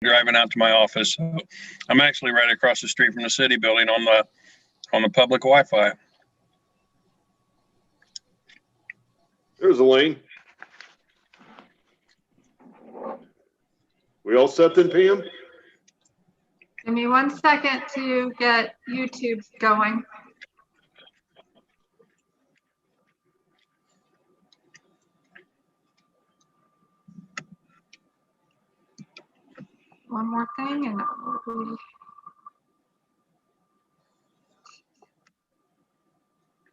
driving out to my office. So I'm actually right across the street from the city building on the public Wi-Fi. There's Elaine. We all set then, Pam? Give me 1 second to get YouTube going. One more thing and we'll be...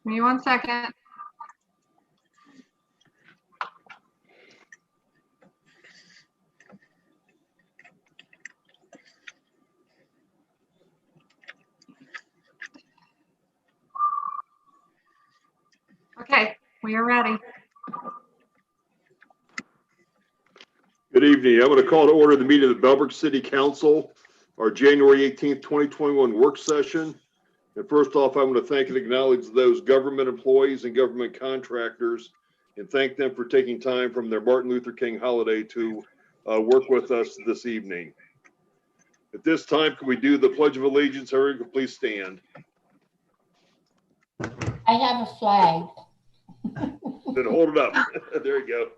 Give me 1 second. Okay, we are ready. Good evening. I'm going to call to order the meeting of the Bellbrook City Council, our January 18th, 2021 work session. And first off, I want to thank and acknowledge those government employees and government contractors and thank them for taking time from their Martin Luther King holiday to work with us this evening. At this time, can we do the Pledge of Allegiance? Everyone, please stand. I have a flag. Then hold it up. There you go.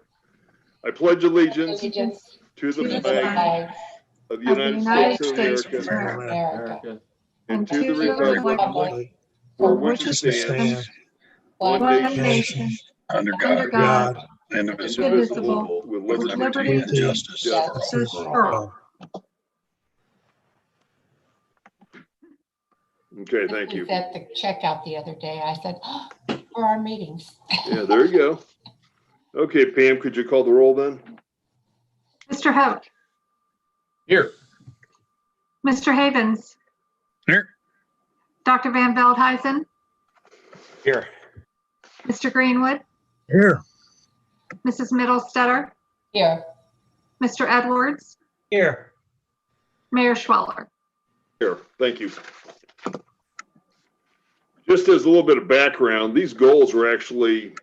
I pledge allegiance to the flag of the United States of America and to the republic for which it stands, one nation, Under Under God, God, indivisible, with with liberty liberty and and justice for all. Okay, thank you. I was at the checkout the other day. I said, oh, for our meetings. Yeah, there you go. Okay, Pam, could you call the roll then? Mr. Hope, Here. Mr. Havens, Here. Dr. Van Veldhuizen, Here. Mr. Greenwood, Here. Mrs. Middlestetter, Here. Mr. Edwards, Here. Mayor Schweller. Here, thank you. Just as a little bit of background, these goals were actually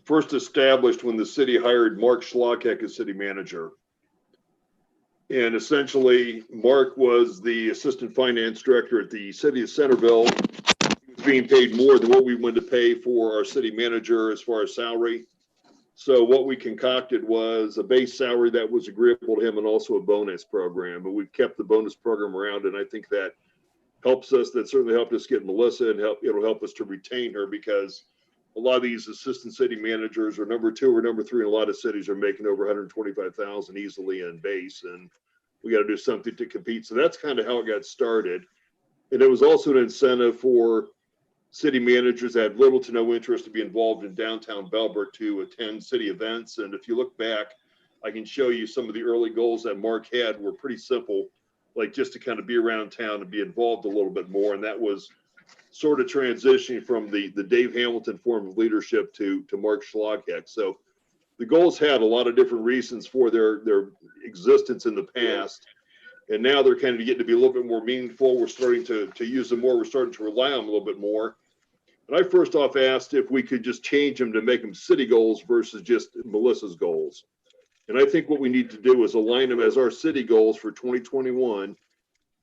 first established when the city hired Mark Schlockeck as city manager. And essentially, Mark was the assistant finance director at the city of Centerville. He was being paid more than what we wanted to pay for our city manager as far as salary. So what we concocted was a base salary that was agreeable to him and also a bonus program. But we've kept the bonus program around, and I think that helps us. That certainly helped us get Melissa, and it'll help us to retain her, because a lot of these assistant city managers are number 2 or number 3 in a lot of cities are making over 125,000 easily in base, and we got to do something to compete. So that's kind of how it got started. And it was also an incentive for city managers that had little to no interest to be involved in downtown Bellbrook to attend city events. And if you look back, I can show you some of the early goals that Mark had were pretty simple, like just to kind of be around town and be involved a little bit more. And that was sort of transitioning from the Dave Hamilton form of leadership to Mark Schlockeck. So the goals had a lot of different reasons for their existence in the past. And now they're kind of getting to be a little bit more meaningful. We're starting to use them more. We're starting to rely on them a little bit more. And I first off asked if we could just change them to make them city goals versus just Melissa's goals. And I think what we need to do is align them as our city goals for 2021.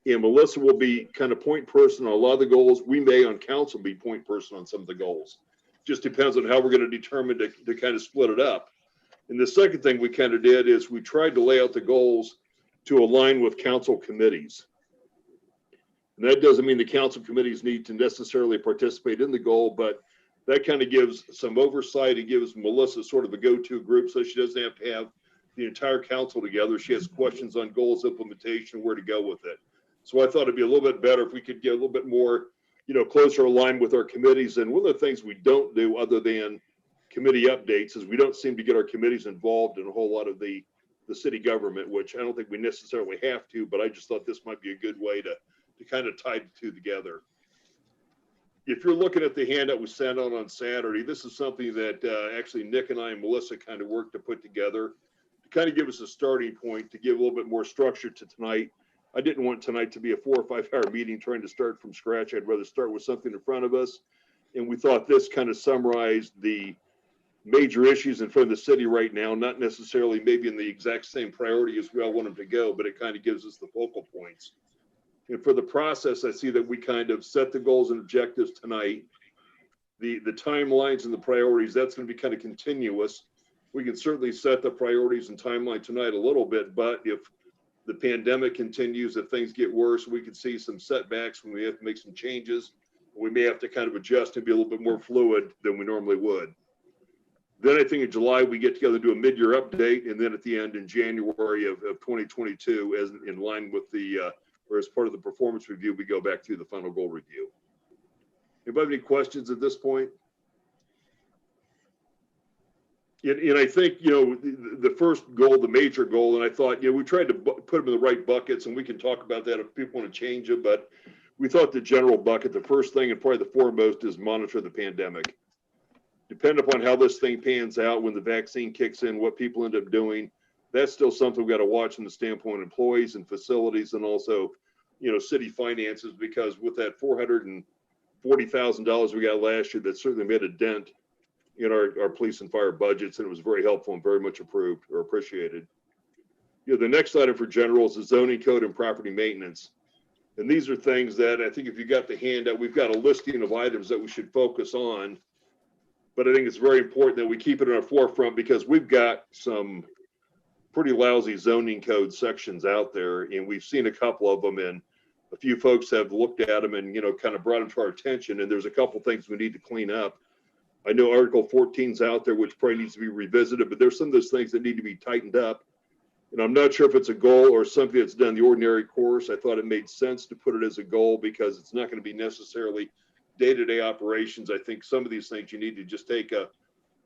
And Melissa will be kind of point person on a lot of the goals. We may on council be point person on some of the goals. Just depends on how we're going to determine to kind of split it up. And the second thing we kind of did is we tried to lay out the goals to align with council committees. And that doesn't mean the council committees need to necessarily participate in the goal, but that kind of gives some oversight and gives Melissa sort of a go-to group, so she doesn't have to have the entire council together. She has questions on goals implementation, where to go with it. So I thought it'd be a little bit better if we could get a little bit more, closer aligned with our committees. And one of the things we don't do other than committee updates is we don't seem to get our committees involved in a whole lot of the city government, which I don't think we necessarily have to, but I just thought this might be a good way to kind of tie the two together. If you're looking at the handout we sent out on Saturday, this is something that actually Nick and I and Melissa kind of worked to put together to kind of give us a starting point, to give a little bit more structure to tonight. I didn't want tonight to be a 4 or 5 hour meeting trying to start from scratch. I'd rather start with something in front of us. And we thought this kind of summarized the major issues in front of the city right now, not necessarily maybe in the exact same priority as we all want them to go, but it kind of gives us the focal points. And for the process, I see that we kind of set the goals and objectives tonight. The timelines and the priorities, that's going to be kind of continuous. We can certainly set the priorities and timeline tonight a little bit, but if the pandemic continues, if things get worse, we could see some setbacks when we have to make some changes. We may have to kind of adjust and be a little bit more fluid than we normally would. Then I think in July, we get together, do a mid-year update, and then at the end in January of 2022, as in line with the, or as part of the performance review, we go back through the final goal review. Anybody have any questions at this point? And I think, you know, the first goal, the major goal, and I thought, you know, we tried to put them in the right buckets, and we can talk about that if people want to change it, but we thought the general bucket, the first thing and probably the foremost is monitor the pandemic. Depending upon how this thing pans out, when the vaccine kicks in, what people end up doing, that's still something we've got to watch from the standpoint of employees and facilities, and also, you know, city finances, because with that $440,000 we got last year, that certainly made a dent in our police and fire budgets, and it was very helpful and very much approved or appreciated. You know, the next item for general is the zoning code and property maintenance. And these are things that I think if you got the handout, we've got a listing of items that we should focus on. But I think it's very important that we keep it in our forefront, because we've got some pretty lousy zoning code sections out there, and we've seen a couple of them, and a few folks have looked at them and, you know, kind of brought them to our attention. And there's a couple things we need to clean up. I know Article 14's out there, which probably needs to be revisited, but there's some of those things that need to be tightened up. And I'm not sure if it's a goal or something that's done the ordinary course. I thought it made sense to put it as a goal, because it's not going to be necessarily day-to-day operations. I think some of these things you need to just take a,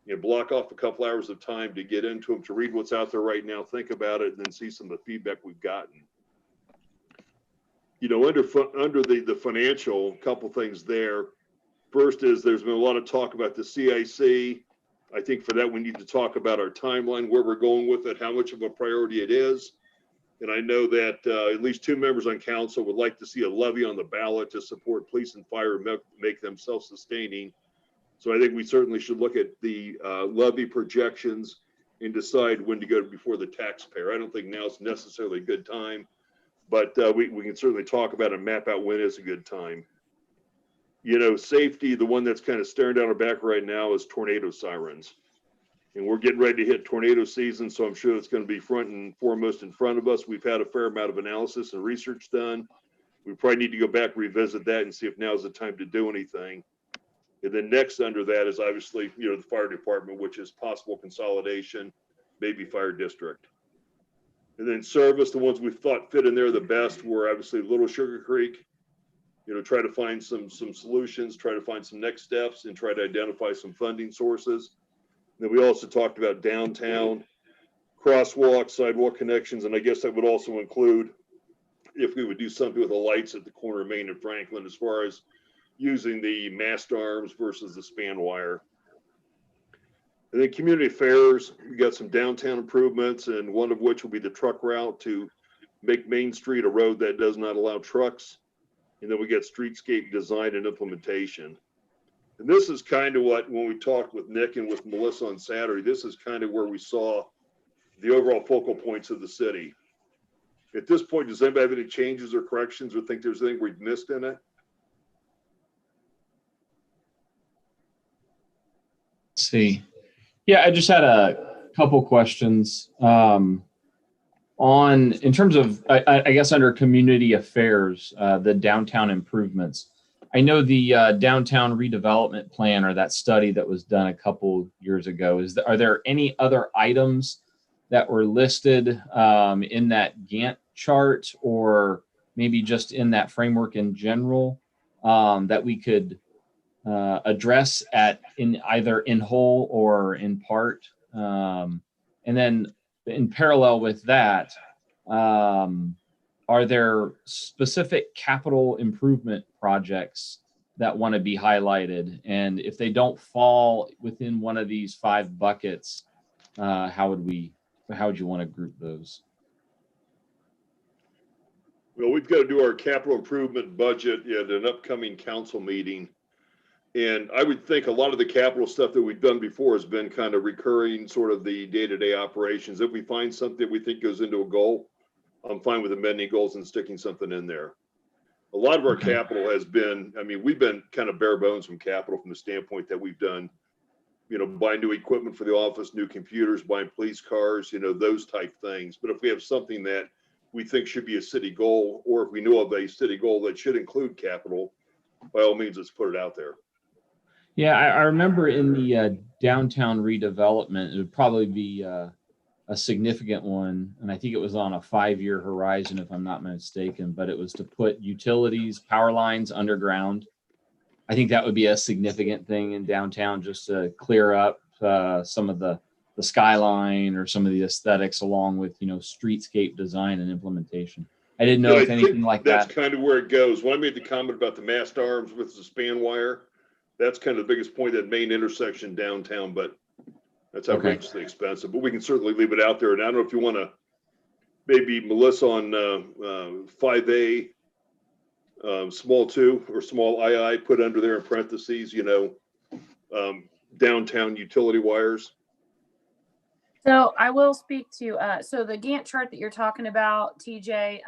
you know, block off a couple hours of time to get into them, to read what's out there right now, think about it, and then see some of the feedback we've gotten. You know, under the financial, couple things there. First is there's been a lot of talk about the CIC. I think for that, we need to talk about our timeline, where we're going with it, how much of a priority it is. And I know that at least 2 members on council would like to see a levy on the ballot to support police and fire, make them self-sustaining. So I think we certainly should look at the levy projections and decide when to go before the taxpayer. I don't think now is necessarily a good time, but we can certainly talk about and map out when is a good time. You know, safety, the one that's kind of staring down our back right now is tornado sirens. And we're getting ready to hit tornado season, so I'm sure it's going to be front and foremost in front of us. We've had a fair amount of analysis and research done. We probably need to go back, revisit that, and see if now's the time to do anything. And then next under that is obviously, you know, the fire department, which is possible consolidation, maybe fire district. And then service, the ones we thought fit in there the best were obviously Little Sugar Creek. You know, try to find some solutions, try to find some next steps, and try to identify some funding sources. And then we also talked about downtown, crosswalk, sidewalk connections, and I guess that would also include if we would do something with the lights at the corner of Main and Franklin, as far as using the mast arms versus the span wire. And then community affairs, we got some downtown improvements, and one of which will be the truck route to make Main Street a road that does not allow trucks. And then we get streetscape design and implementation. And this is kind of what, when we talked with Nick and with Melissa on Saturday, this is kind of where we saw the overall focal points of the city. At this point, does anybody have any changes or corrections, or think there's anything we've missed in it? Let's see. Yeah, I just had a couple questions. In terms of, I guess under community affairs, the downtown improvements. I know the downtown redevelopment plan, or that study that was done a couple years ago, are there any other items that were listed in that Gantt chart, or maybe just in that framework in general, that we could address in either in whole or in part? And then in parallel with that, are there specific capital improvement projects that want to be highlighted? And if they don't fall within one of these 5 buckets, how would you want to group those? Well, we've got to do our capital improvement budget at an upcoming council meeting. And I would think a lot of the capital stuff that we've done before has been kind of recurring, sort of the day-to-day operations. If we find something that we think goes into a goal, I'm fine with amending goals and sticking something in there. A lot of our Okay. capital has been, I mean, we've been kind of bare bones from capital from the standpoint that we've done, you know, buying new equipment for the office, new computers, buying police cars, you know, those type things. But if we have something that we think should be a city goal, or if we know of a city goal that should include capital, by all means, let's put it out there. Yeah, I remember in the downtown redevelopment, it would probably be a significant one, and I think it was on a 5-year horizon, if I'm not mistaken, but it was to put utilities, power lines underground. I think that would be a significant thing in downtown, just to clear up some of the skyline or some of the aesthetics, along with, you know, streetscape design and implementation. I didn't know Yeah, if I anything think like that's that. kind of where it goes. When I made the comment about the mast arms with the span wire, that's kind of the biggest point, that main intersection downtown, but that's Okay. outrageously expensive. But we can certainly leave it out there. And I don't know if you want to, maybe Melissa on 5A, small 2 or small II, put under there in parentheses, you know, downtown utility wires. So I will speak to, so the Gantt chart that you're talking about, TJ,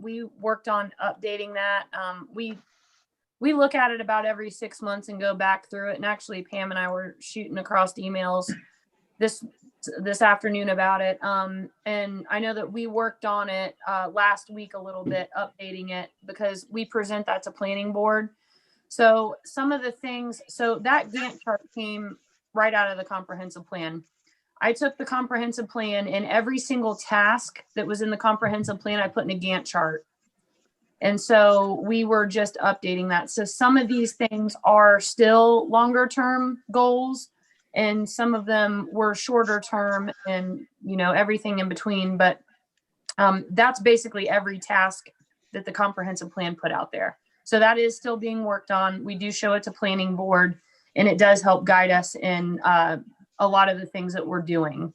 we worked on updating that. We look at it about every 6 months and go back through it. And actually Pam and I were shooting across emails this afternoon about it. And I know that we worked on it last week a little bit, updating it, because we present that to planning board. So some of the things, so that Gantt chart came right out of the comprehensive plan. I took the comprehensive plan, and every single task that was in the comprehensive plan, I put in a Gantt chart. And so we were just updating that. So some of these things are still longer term goals, and some of them were shorter term, and, you know, everything in between. But that's basically every task that the comprehensive plan put out there. So that is still being worked on. We do show it to planning board, and it does help guide us in a lot of the things that we're doing.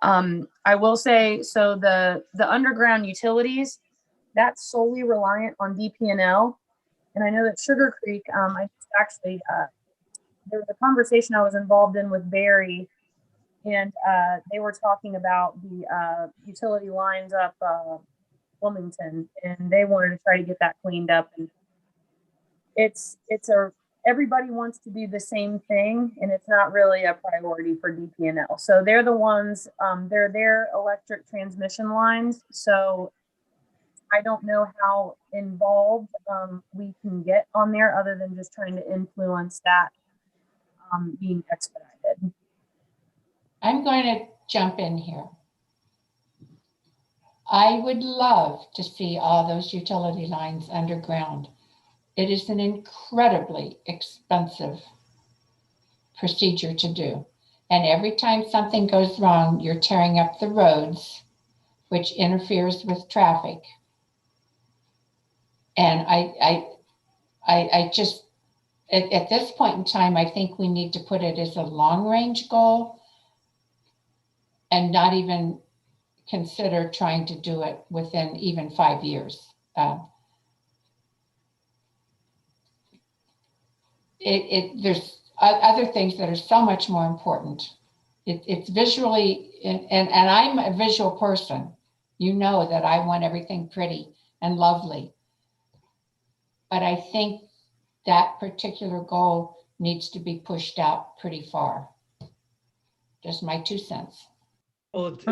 I will say, so the underground utilities, that's solely reliant on DP&L. And I know that Sugar Creek, I actually, there was a conversation I was involved in with Barry, and they were talking about the utility lines up Wilmington, and they wanted to try to get that cleaned up. And everybody wants to do the same thing, and it's not really a priority for DP&L. So they're the ones, they're their electric transmission lines. So I don't know how involved we can get on there, other than just trying to influence that being expedited. I'm going to jump in here. I would love to see all those utility lines underground. It is an incredibly expensive procedure to do. And every time something goes wrong, you're tearing up the roads, which interferes with traffic. And I just, at this point in time, I think we need to put it as a long range goal and not even consider trying to do it within even 5 years. There's other things that are so much more important. It's visually, and I'm a visual person. You know that I want everything pretty and lovely. But I think that particular goal needs to be pushed out pretty far. Just my 2 cents. Well, it's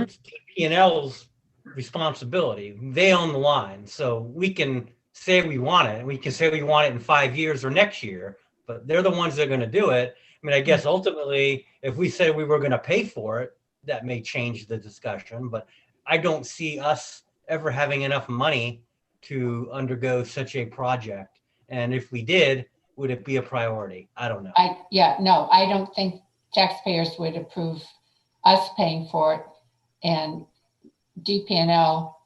DP&L's responsibility. They own the line. So we can say we want it. We can say we want it in 5 years or next year, but they're the ones that are going to do it. I mean, I guess ultimately, if we said we were going to pay for it, that may change the discussion, but I don't see us ever having enough money to undergo such a project. And if we did, would it be a priority? I don't know. I don't think taxpayers would approve us paying for it, and DP&L,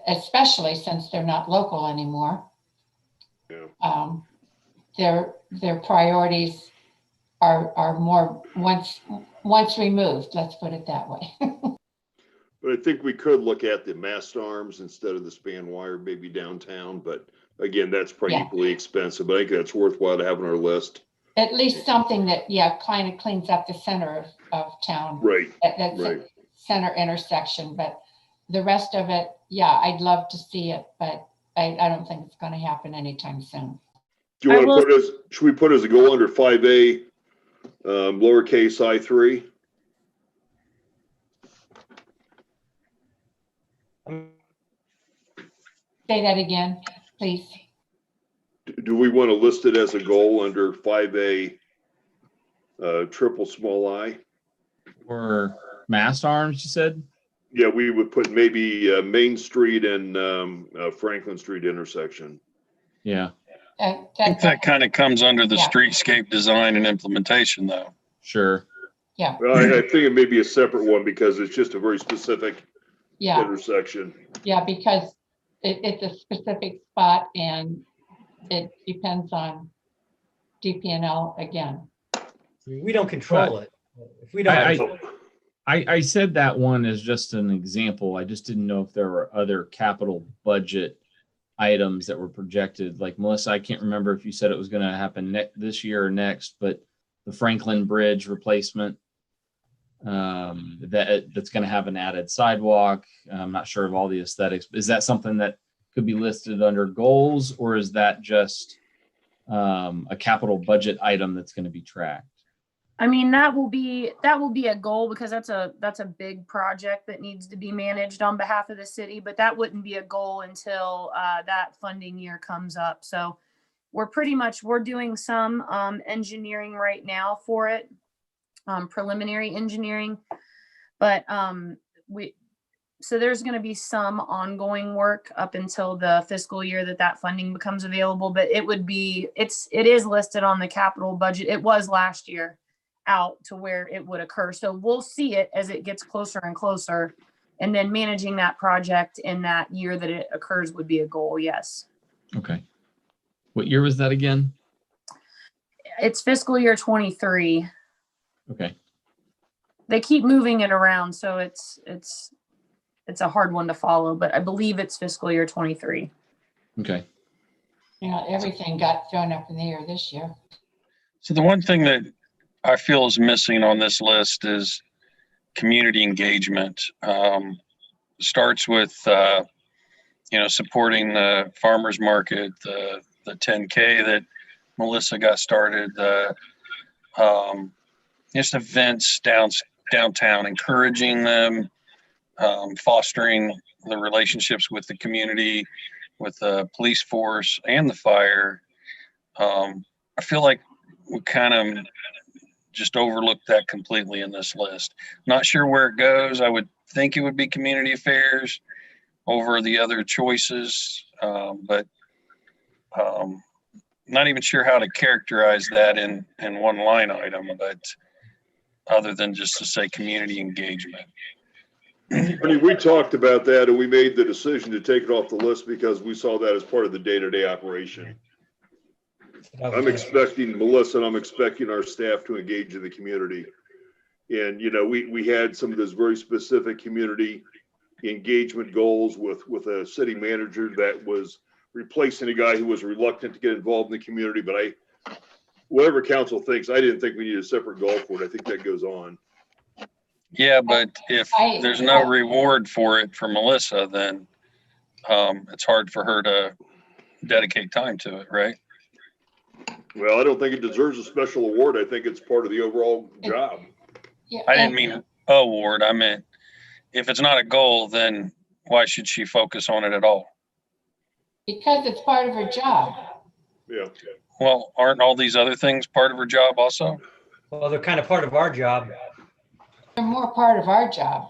especially since they're not local anymore. Yeah. Their priorities are more once removed. Let's put it that way. But I think we could look at the mast arms instead of the span wire, maybe downtown. But again, that's probably equally expensive. But I think that's worthwhile to have on our list. at least something that, yeah, kind of cleans up the center of town. Right, That's right. a center intersection, but the rest of it, yeah, I'd love to see it, but I don't think it's going to happen anytime soon. Do you I want to will- should we put as a goal under 5A, lowercase I3? Say that again, please. Do we want to list it as a goal under 5A, triple small I? Or mast arms, you said? Yeah, we would put maybe Main Street and Franklin Street intersection. Yeah, I think that kind of comes under the Yeah. streetscape design and implementation though. sure. Yeah, Well, I think it may be a separate one because it's just a very specific yeah, intersection. yeah, because it's a specific spot and it depends on DPNL again. We don't control it. If we don't I- control it, I said that one as just an example. I just didn't know if there were other capital budget items that were projected. Like Melissa, I can't remember if you said it was going to happen this year or next, but the Franklin Bridge replacement, that's going to have an added sidewalk. I'm not sure of all the aesthetics. Is that something that could be listed under goals, or is that just a capital budget item that's going to be tracked? I mean, that will be a goal because that's a big project that needs to be managed on behalf of the city, but that wouldn't be a goal until that funding year comes up. So we're doing some engineering right now for it, preliminary engineering, but so there's going to be some ongoing work up until the fiscal year that funding becomes available, but it is listed on the capital budget. It was last year out to where it would occur. So we'll see it as it gets closer and closer. And then managing that project in that year that it occurs would be a goal. Yes. Okay. What year was that again? It's fiscal year 23. Okay. They keep moving it around. So it's a hard one to follow, but I believe it's fiscal year 23. Okay. You know, everything got thrown up in the air this year. So the one thing that I feel is missing on this list is community engagement. Starts with, supporting the farmer's market, the 10K that Melissa got started, just events downtown, encouraging them, fostering the relationships with the community, with the police force and the fire. I feel like we kind of just overlooked that completely in this list. Not sure where it goes. I would think it would be community affairs over the other choices, but not even sure how to characterize that in one line item, but other than just to say community engagement. Bernie, we talked about that and we made the decision to take it off the list because we saw that as part of the day-to-day operation. I'm expecting Melissa and I'm expecting our staff to engage in the community. And, we had some of those very specific community engagement goals with a city manager that was replacing a guy who was reluctant to get involved in the community. But whatever council thinks, I didn't think we need a separate goal for it. I think that goes on. Yeah, but if there's no reward for it for Melissa, then it's hard for her to dedicate time to it, right? Well, I don't think it deserves a special award. I think it's part of the overall job. Yeah, I didn't mean award. I meant if it's not a goal, then why should she focus on it at all? because it's part of her job. Yeah. Well, aren't all these other things part of her job also? Well, they're kind of part of our job. They're more part of our job.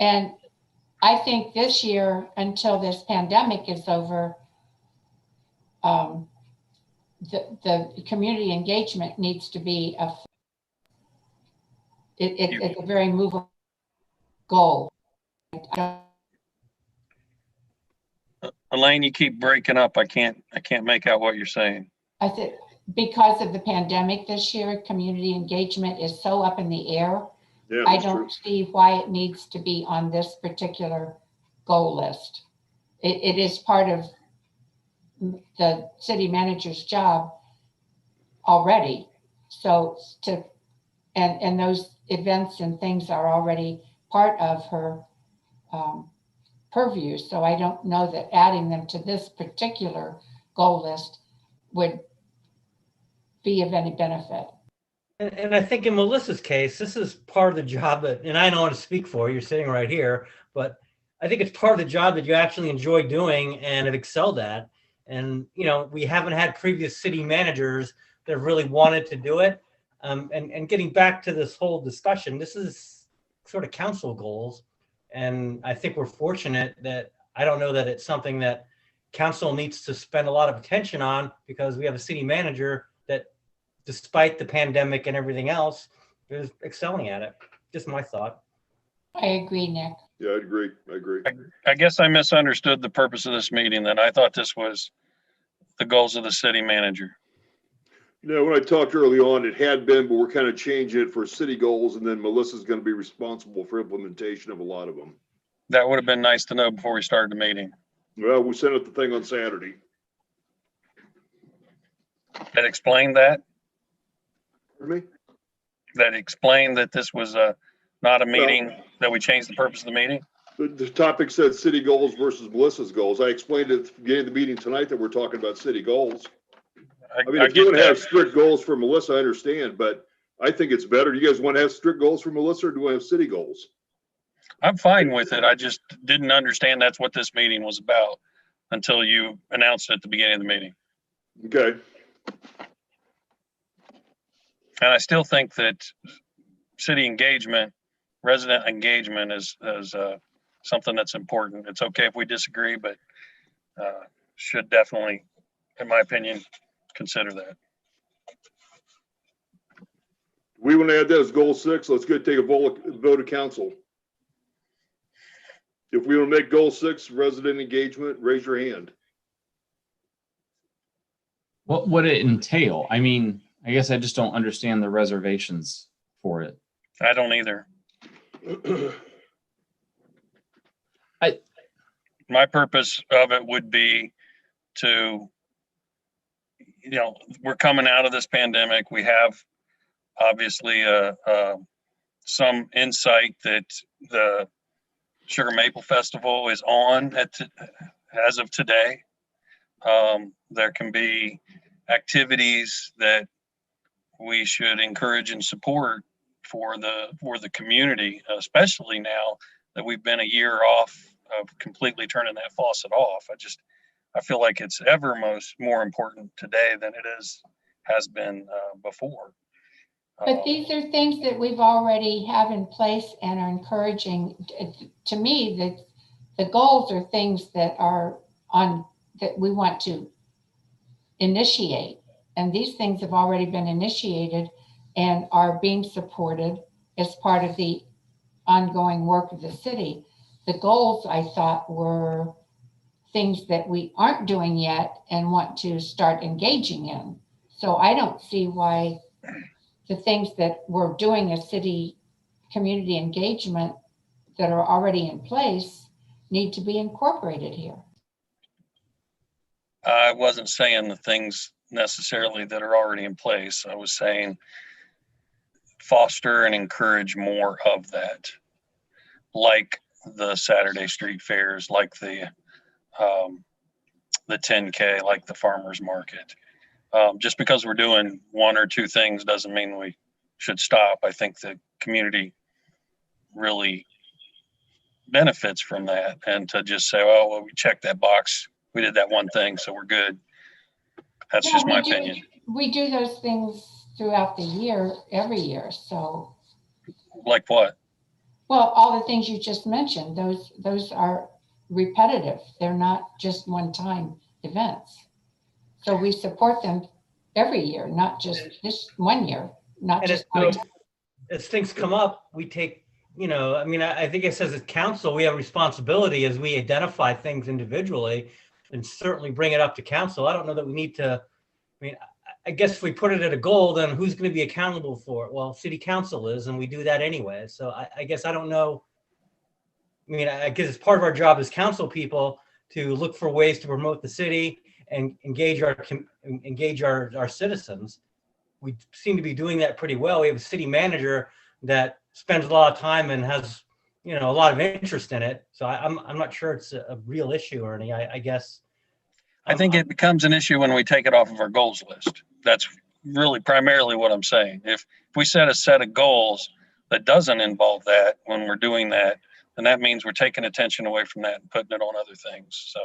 And I think this year, until this pandemic is over, the community engagement needs to be it's a very movable goal. Elaine, you keep breaking up. I can't make out what you're saying. I think because of the pandemic this year, community engagement is so up in the air. Yeah, I that's don't true. see why it needs to be on this particular goal list. It is part of the city manager's job. already. So and those events and things are already part of her purview. So I don't know that adding them to this particular goal list would be of any benefit. And I think in Melissa's case, this is part of the job that, and I don't want to speak for you, you're sitting right here, but I think it's part of the job that you actually enjoy doing and have excelled at. And, you know, we haven't had previous city managers that really wanted to do it. And getting back to this whole discussion, this is sort of council goals. And I think we're fortunate that I don't know that it's something that council needs to spend a lot of attention on, because we have a city manager that, despite the pandemic and everything else, is excelling at it. Just my thought. I agree, Nick. Yeah, I agree. I guess I misunderstood the purpose of this meeting. Then I thought this was the goals of the city manager. You know, when I talked early on, it had been, but we're kind of changing it for city goals, and then Melissa's going to be responsible for implementation of a lot of them. That would have been nice to know before we started the meeting. Well, we sent out the thing on Saturday. That explained that. Pardon me? That explained that this was not a meeting, that we changed the purpose of the meeting. The topic said city goals versus Melissa's goals. I explained at the beginning of the meeting tonight that we're talking about city goals. I mean, if you want to have strict goals for Melissa, I understand, but I think it's better. Do you guys want to have strict goals for Melissa, or do you want to have city goals? I'm fine with it. I just didn't understand that's what this meeting was about until you announced it at the beginning of the meeting. Okay. And I still think that city engagement, resident engagement is something that's important. It's okay if we disagree, but should definitely, in my opinion, consider that. We want to add that as goal 6. Let's go take a vote of council. If we want to make goal 6 resident engagement, raise your hand. What would it entail? I mean, I guess I just don't understand the reservations for it. I don't either. My purpose of it would be to, you know, we're coming out of this pandemic. We have obviously some insight that the Sugar Maple Festival is on as of today. There can be activities that we should encourage and support for the community, especially now that we've been a year off of completely turning that faucet off. I feel like it's more important today than it has been before. But these are things that we've already have in place and are encouraging. To me, the goals are things that are that we want to initiate. And these things have already been initiated and are being supported as part of the ongoing work of the city. The goals, I thought, were things that we aren't doing yet and want to start engaging in. So I don't see why the things that we're doing as city community engagement that are already in place need to be incorporated here. I wasn't saying the things necessarily that are already in place. I was saying foster and encourage more of that, like the Saturday street fairs, like the 10K, like the farmers market. Just because we're doing one or two things doesn't mean we should stop. I think the community really benefits from that, and to just say, oh, well, we checked that box, we did that one thing, so we're good. That's just my opinion. We do those things throughout the year, every year. So, like what? Well, all the things you just mentioned, those are repetitive. They're not just one-time events. So we support them every year, not just this one year, not just one time. As things come up, we take, I mean, I think it says as council, we have responsibility as we identify things individually and certainly bring it up to council. I don't know that we need to, I guess if we put it at a goal, then who's going to be accountable for it? Well, city council is, and we do that anyway. So I guess I don't know. I guess it's part of our job as council people to look for ways to promote the city and engage our citizens. we seem to be doing that pretty well. We have a city manager that spends a lot of time and has, a lot of interest in it. So I'm not sure it's a real issue, Ernie. I guess. I think it becomes an issue when we take it off of our goals list. That's really primarily what I'm saying. If we set a set of goals that doesn't involve that when we're doing that, then that means we're taking attention away from that and putting it on other things. So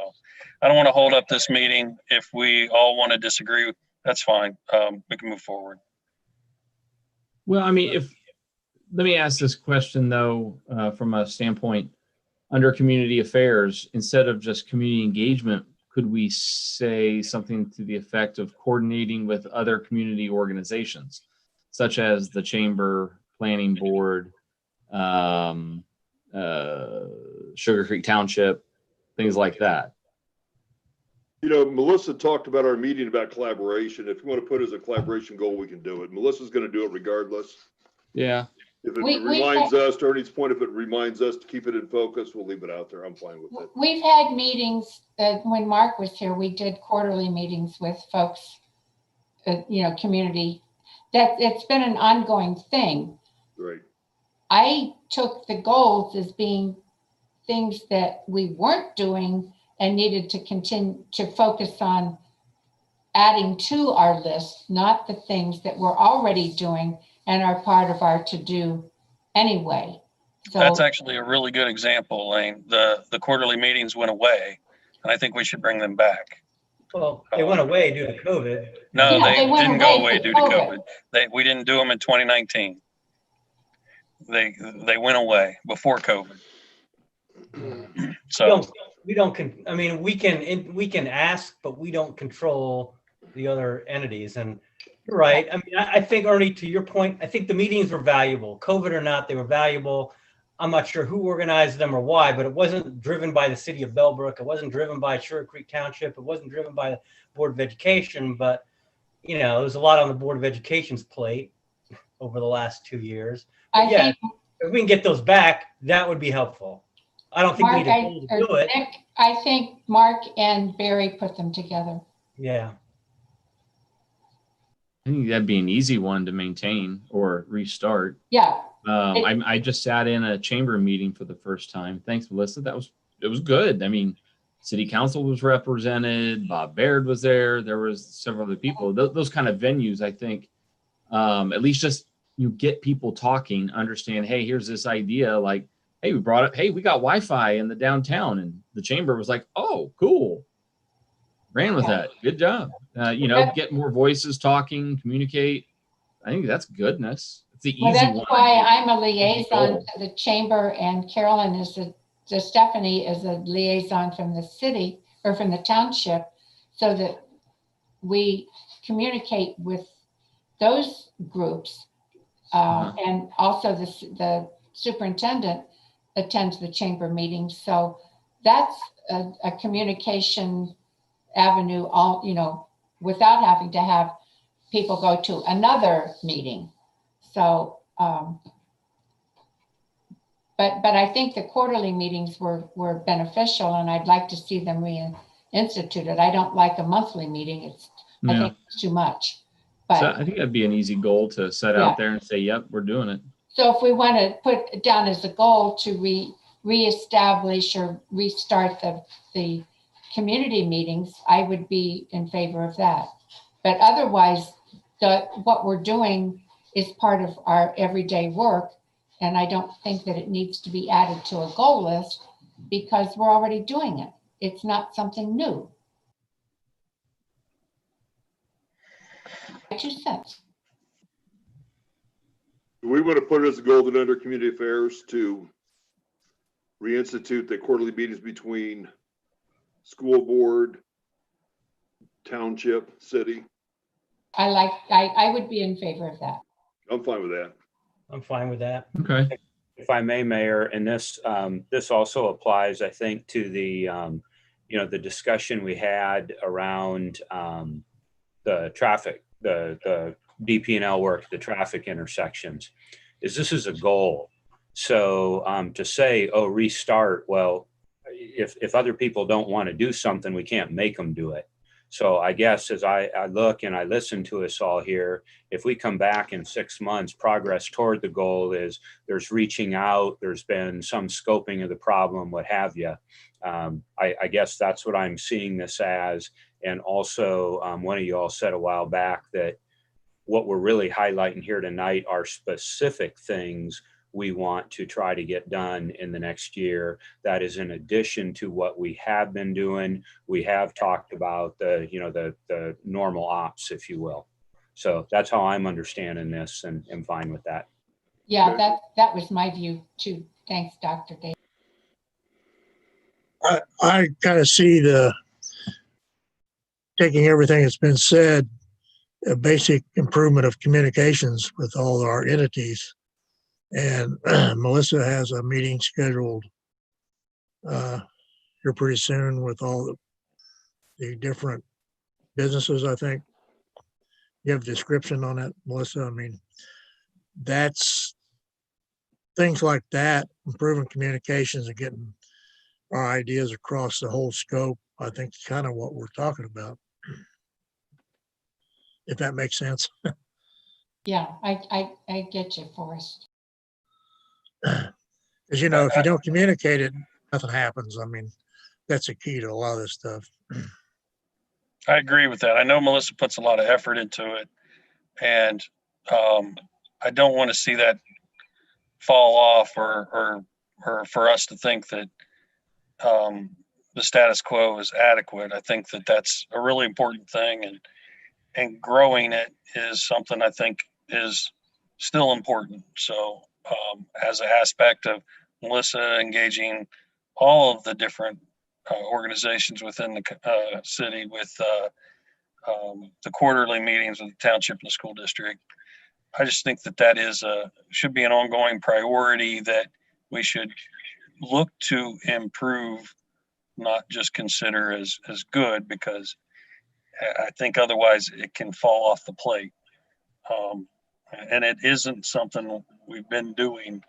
I don't want to hold up this meeting. If we all want to disagree, that's fine. We can move forward. Well, I mean, let me ask this question though, from a standpoint under community affairs, instead of just community engagement, could we say something to the effect of coordinating with other community organizations, such as the Chamber, Planning Board, Sugar Creek Township, things like that? Melissa talked about our meeting about collaboration. If you want to put it as a collaboration goal, we can do it. Melissa's going to do it regardless. Yeah. If it reminds us, to Ernie's point, if it reminds us to keep it in focus, we'll leave it out there. I'm fine with it. We've had meetings, when Mark was here, we did quarterly meetings with folks, community. That it's been an ongoing thing. Right. I took the goals as being things that we weren't doing and needed to continue to focus on adding to our list, not the things that we're already doing and are part of our to-do anyway. So That's actually a really good example, Elaine. The quarterly meetings went away, and I think we should bring them back. Well, they went away due to COVID. No, Yeah, they didn't go away due to COVID. COVID. We didn't do them in 2019. They went away before COVID. So we can ask, but we don't control the other entities. And you're right. I mean, I think, Ernie, to your point, I think the meetings were valuable. COVID or not, they were valuable. I'm not sure who organized them or why, but it wasn't driven by the city of Bellbrook. It wasn't driven by Sugar Creek Township. It wasn't driven by the Board of Education, but there's a lot on the Board of Education's plate over the last 2 years. I think, if we can get those back, that would be helpful. I don't think Mark, we need to do it. Nick, I think Mark and Barry put them together. Yeah. I think that'd be an easy one to maintain or restart. Yeah. I just sat in a chamber meeting for the first time. Thanks, Melissa. It was good. I mean, city council was represented. Bob Baird was there. There was several other people. Those kind of venues, I think, at least just get people talking, understand, hey, here's this idea. Like, hey, we got Wi-Fi in the downtown, and the chamber was like, oh, cool. Ran with that. Good job. Get more voices talking, communicate. I think that's goodness. It's the easy one. That's why I'm a liaison to the chamber, and Carolyn is Stephanie is a liaison from the city or from the township, so that we communicate with those groups. And also the superintendent attends the chamber meetings. So that's a communication avenue, without having to have people go to another meeting. So, but I think the quarterly meetings were beneficial, and I'd like to see them reinstituted. I don't like a monthly meeting. I think it's too much. But so I think that'd be an easy goal to set out there and say, yep, we're doing it. so if we want to put it down as a goal to reestablish or restart the community meetings, I would be in favor of that. But otherwise, what we're doing is part of our everyday work. And I don't think that it needs to be added to a goal list because we're already doing it. It's not something new. 2 cents. We want to put it as a goal that under community affairs to reinstitute the quarterly meetings between school board, township, city. I would be in favor of that. I'm fine with that. I'm fine with that. Okay. If I may, Mayor, and this also applies, I think, to the the discussion we had around the traffic, the DP&L work, the traffic intersections. This is a goal. So to say, oh, restart, well, if other people don't want to do something, we can't make them do it. So I guess as I look and I listen to us all here, if we come back in 6 months, progress toward the goal is there's reaching out, there's been some scoping of the problem, what have you. I guess that's what I'm seeing this as. And also one of you all said a while back that what we're really highlighting here tonight are specific things we want to try to get done in the next year. That is in addition to what we have been doing. We have talked about the normal ops, if you will. So that's how I'm understanding this, and am fine with that. Yeah, that was my view too. Thanks, Dr. Dave. I kind of see taking everything that's been said, a basic improvement of communications with all our entities. And Melissa has a meeting scheduled here pretty soon with all the different businesses, I think. You have a description on that, Melissa? I mean, that's things like that, improving communications and getting our ideas across the whole scope, I think is kind of what we're talking about. If that makes sense. Yeah, I get you, Forrest. Because, if you don't communicate it, nothing happens. I mean, that's a key to a lot of this stuff. I agree with that. I know Melissa puts a lot of effort into it, and I don't want to see that fall off or for us to think that the status quo is adequate. I think that that's a really important thing, and growing it is something I think is still important. So as an aspect of Melissa engaging all of the different organizations within the city with the quarterly meetings with the township and the school district, I just think that is should be an ongoing priority that we should look to improve, not just consider as good, because I think otherwise it can fall off the plate. And it isn't something we've been doing,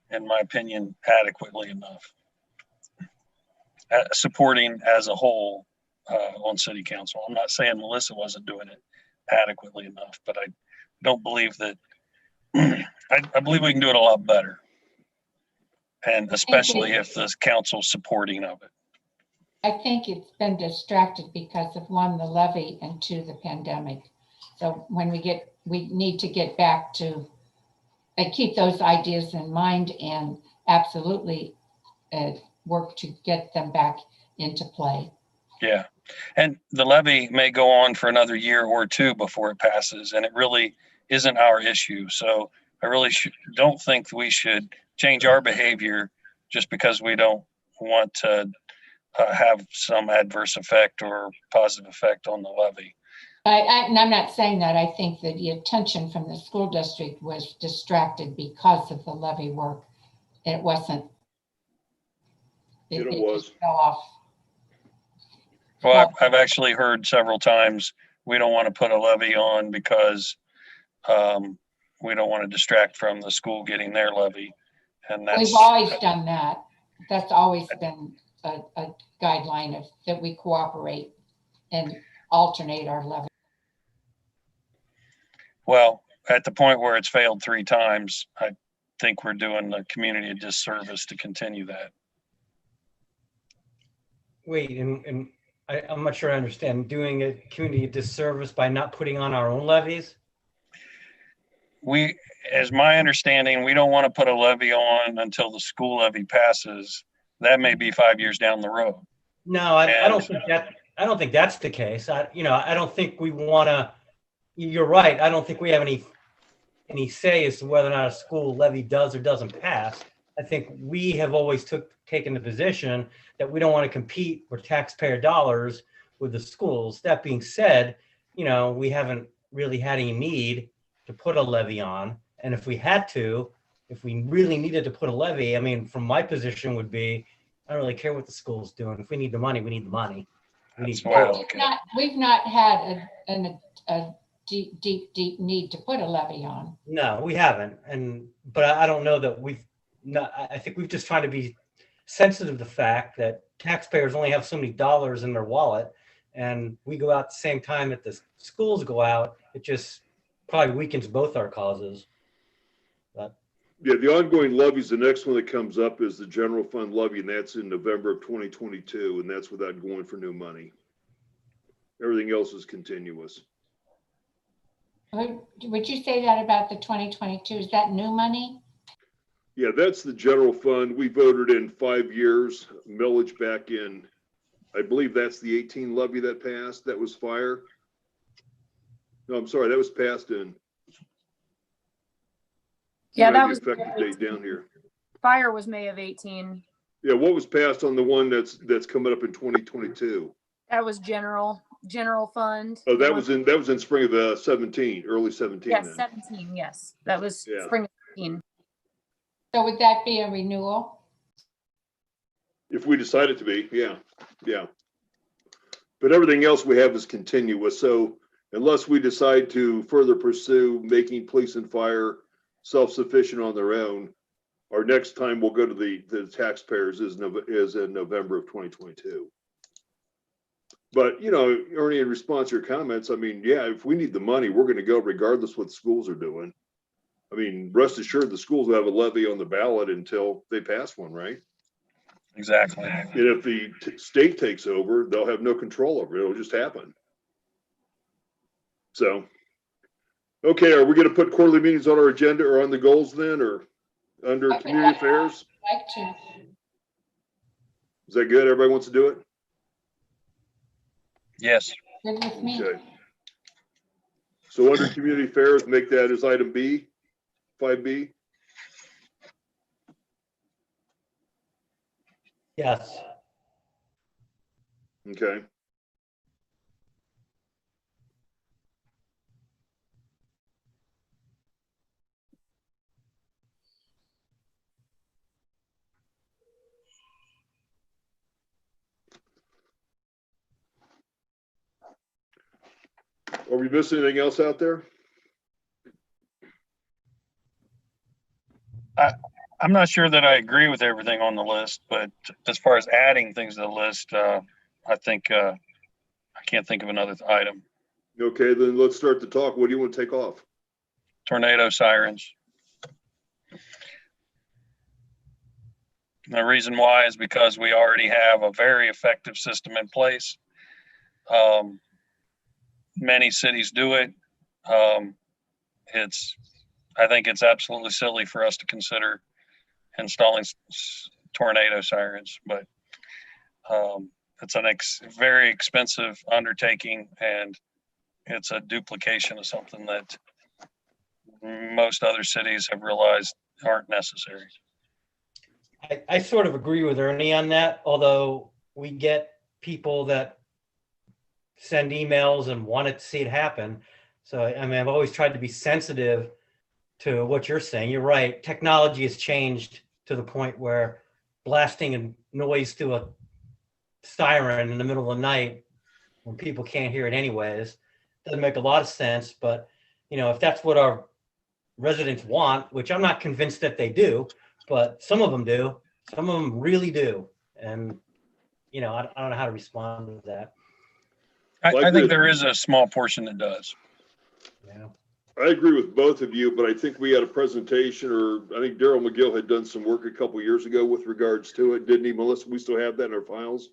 in my opinion, adequately enough. Supporting as a whole on city council. I'm not saying Melissa wasn't doing it adequately enough, but I don't believe that. I believe we can do it a lot better. And especially if the council's supporting of it. I think it's been distracted because of one, the levy, and two, the pandemic. So when we need to get back to keep those ideas in mind and absolutely work to get them back into play. Yeah. And the levy may go on for another year or two before it passes, and it really isn't our issue. So I really don't think we should change our behavior just because we don't want to have some adverse effect or positive effect on the levy. And I'm not saying that. I think that the attention from the school district was distracted because of the levy work. It wasn't. It was. just fell off. Well, I've actually heard several times we don't want to put a levy on because we don't want to distract from the school getting their levy. And We've always done that. That's always been a guideline of that we cooperate and alternate our levy. Well, at the point where it's failed 3 times, I think we're doing the community a disservice to continue that. Wait, and I'm not sure I understand. Doing a community a disservice by not putting on our own levies? As my understanding, we don't want to put a levy on until the school levy passes. That may be 5 years down the road. No, I don't think that. I don't think that's the case. I don't think we want to. You're right. I don't think we have any say as to whether or not a school levy does or doesn't pass. I think we have always taken the position that we don't want to compete for taxpayer dollars with the schools. That being said, we haven't really had any need to put a levy on. And if we really needed to put a levy, I mean, from my position would be, I don't really care what the school's doing. If we need the money, we need the money. That's why I look at it. We've not had a deep need to put a levy on. No, we haven't. But I don't know that I think we've just tried to be sensitive to the fact that taxpayers only have so many dollars in their wallet, and we go out the same time that the schools go out, it just probably weakens both our causes. But Yeah, the ongoing levies, the next one that comes up is the general fund levy, and that's in November of 2022, and that's without going for new money. Everything else is continuous. Would you say that about the 2022? Is that new money? Yeah, that's the general fund. We voted in 5 years, millage back in, I believe that's the 18 levy that passed. That was fire. No, I'm sorry, that was passed in. Yeah, I that have was the effective date down here. fire was May of 18. Yeah, what was passed on the one that's coming up in 2022? That was general fund. Oh, that was in spring of 17, early 17 Yes, then. 17. Yes, that was Yeah. spring of 17. So would that be a renewal? If we decide it to be, yeah, yeah. But everything else we have is continuous. So unless we decide to further pursue making police and fire self-sufficient on their own, our next time we'll go to the taxpayers is in November of 2022. But, you know, Ernie, in response to your comments, I mean, yeah, if we need the money, we're going to go regardless what the schools are doing. I mean, rest assured, the schools will have a levy on the ballot until they pass one, right? Exactly. And if the state takes over, they'll have no control over it. It'll just happen. So, okay, are we going to put quarterly meetings on our agenda or on the goals then, or under community affairs? I'd like to. Is that good? Everybody wants to do it? Yes. Good with me. Okay. So under community affairs, make that as item B, 5B. yes, Okay. Are we missing anything else out there? I'm not sure that I agree with everything on the list, but as far as adding things to the list, I think I can't think of another item. Okay, then let's start the talk. What do you want to take off? Tornado sirens. The reason why is because we already have a very effective system in place. Many cities do it. I think it's absolutely silly for us to consider installing tornado sirens, but it's a very expensive undertaking, and it's a duplication of something that most other cities have realized aren't necessary. I sort of agree with Ernie on that, although we get people that send emails and wanted to see it happen. So, I mean, I've always tried to be sensitive to what you're saying. You're right. Technology has changed to the point where blasting a noise through a siren in the middle of the night when people can't hear it anyways doesn't make a lot of sense. But, you know, if that's what our residents want, which I'm not convinced that they do, but some of them do, some of them really do. And, you know, I don't know how to respond to that. I think there is a small portion that does. Yeah. I agree with both of you, but I think we had a presentation, or I think Daryl McGill had done some work a couple years ago with regards to it, didn't he, Melissa? We still have that in our files.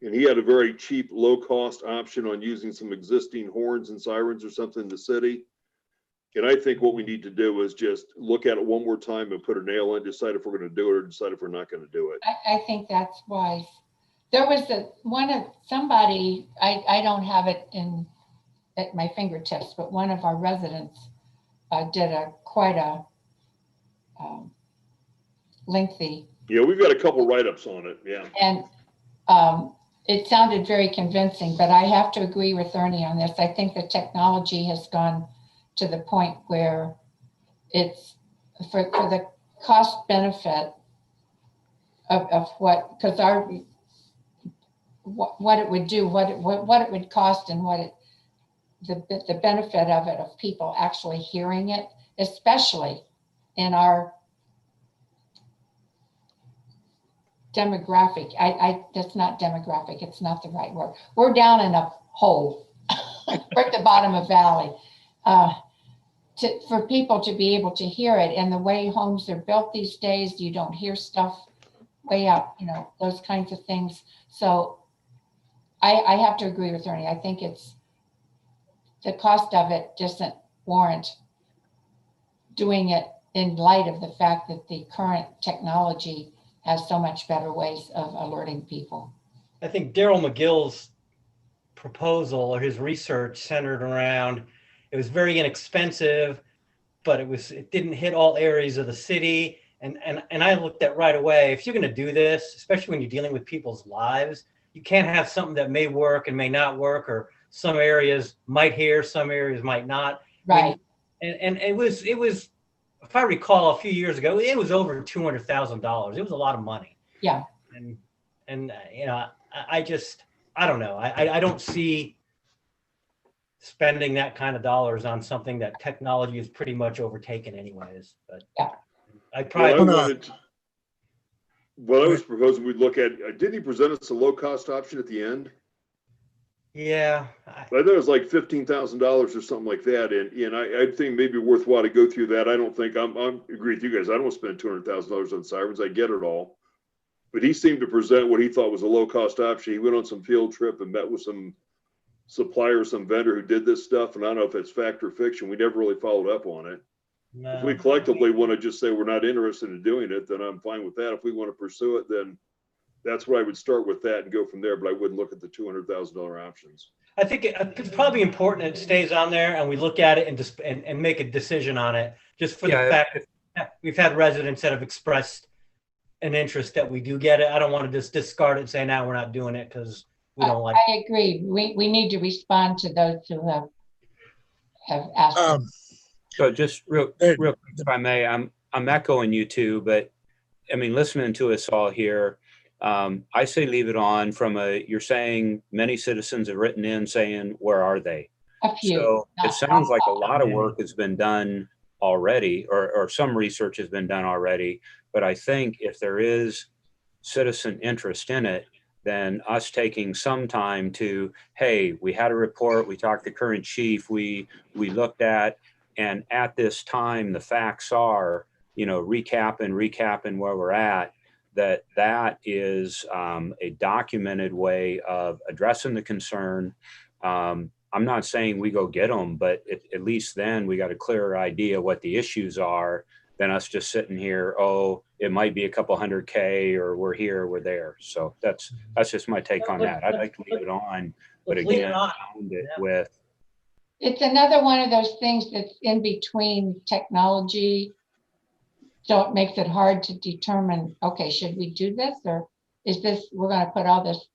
And he had a very cheap, low-cost option on using some existing horns and sirens or something in the city. And I think what we need to do is just look at it one more time and put a nail in, decide if we're going to do it or decide if we're not going to do it. I think that's wise. There was somebody, I don't have it at my fingertips, but one of our residents did quite a lengthy. Yeah, we've got a couple write-ups on it, yeah. And it sounded very convincing, but I have to agree with Ernie on this. I think the technology has gone to the point where it's for the cost benefit of what, because what it would do, what it would cost, and the benefit of it, of people actually hearing it, especially in our demographic. That's not demographic. It's not the right word. We're down in a hole. We're at the bottom of valley. For people to be able to hear it, and the way homes are built these days, you don't hear stuff way out, those kinds of things. So I have to agree with Ernie. I think it's the cost of it doesn't warrant doing it in light of the fact that the current technology has so much better ways of alerting people. I think Daryl McGill's proposal or his research centered around, it was very inexpensive, but it didn't hit all areas of the city. And I looked at right away, if you're going to do this, especially when you're dealing with people's lives, you can't have something that may work and may not work, or some areas might hear, some areas might not. Right. And it was, if I recall, a few years ago, it was over $200,000. It was a lot of money. Yeah. And I don't know. I don't see spending that kind of dollars on something that technology is pretty much overtaken anyways. But yeah. I probably what I was proposing we'd look at, didn't he present us a low cost option at the end? Yeah. I thought it was like $15,000 or something like that. And I think maybe worthwhile to go through that. I don't think I'm agree with you guys. I don't want to spend $200,000 on sirens. I get it all. But he seemed to present what he thought was a low cost option. He went on some field trip and met with some supplier, some vendor who did this stuff. And I don't know if it's fact or fiction. We never really followed up on it. No. If we collectively want to just say we're not interested in doing it, then I'm fine with that. If we want to pursue it, then that's where I would start with that and go from there. But I wouldn't look at the $200,000 options. I think it's probably important that it stays on there and we look at it and make a decision on it, just for the fact that we've had residents that have expressed an interest that we do get it. I don't want to just discard it and say, now we're not doing it because we don't like it. I agree. We need to respond to those who have asked. So just real quick, if I may, I'm echoing you two, but I mean, listening to us all here, I say leave it on you're saying many citizens have written in saying, where are they? A few. So it sounds like a lot of work has been done already, or some research has been done already. But I think if there is citizen interest in it, then us taking some time to, hey, we had a report, we talked to current chief, we looked at, and at this time, the facts are, recapping where we're at, that is a documented way of addressing the concern. I'm not saying we go get them, but at least then we got a clearer idea what the issues are than us just sitting here, oh, it might be a couple $100K or we're here, we're there. So that's just my take on that. I'd like to leave it on, but again, found it with. It's another one of those things that's in between technology. So it makes it hard to determine, okay, should we do this, or is this, we're going to put all this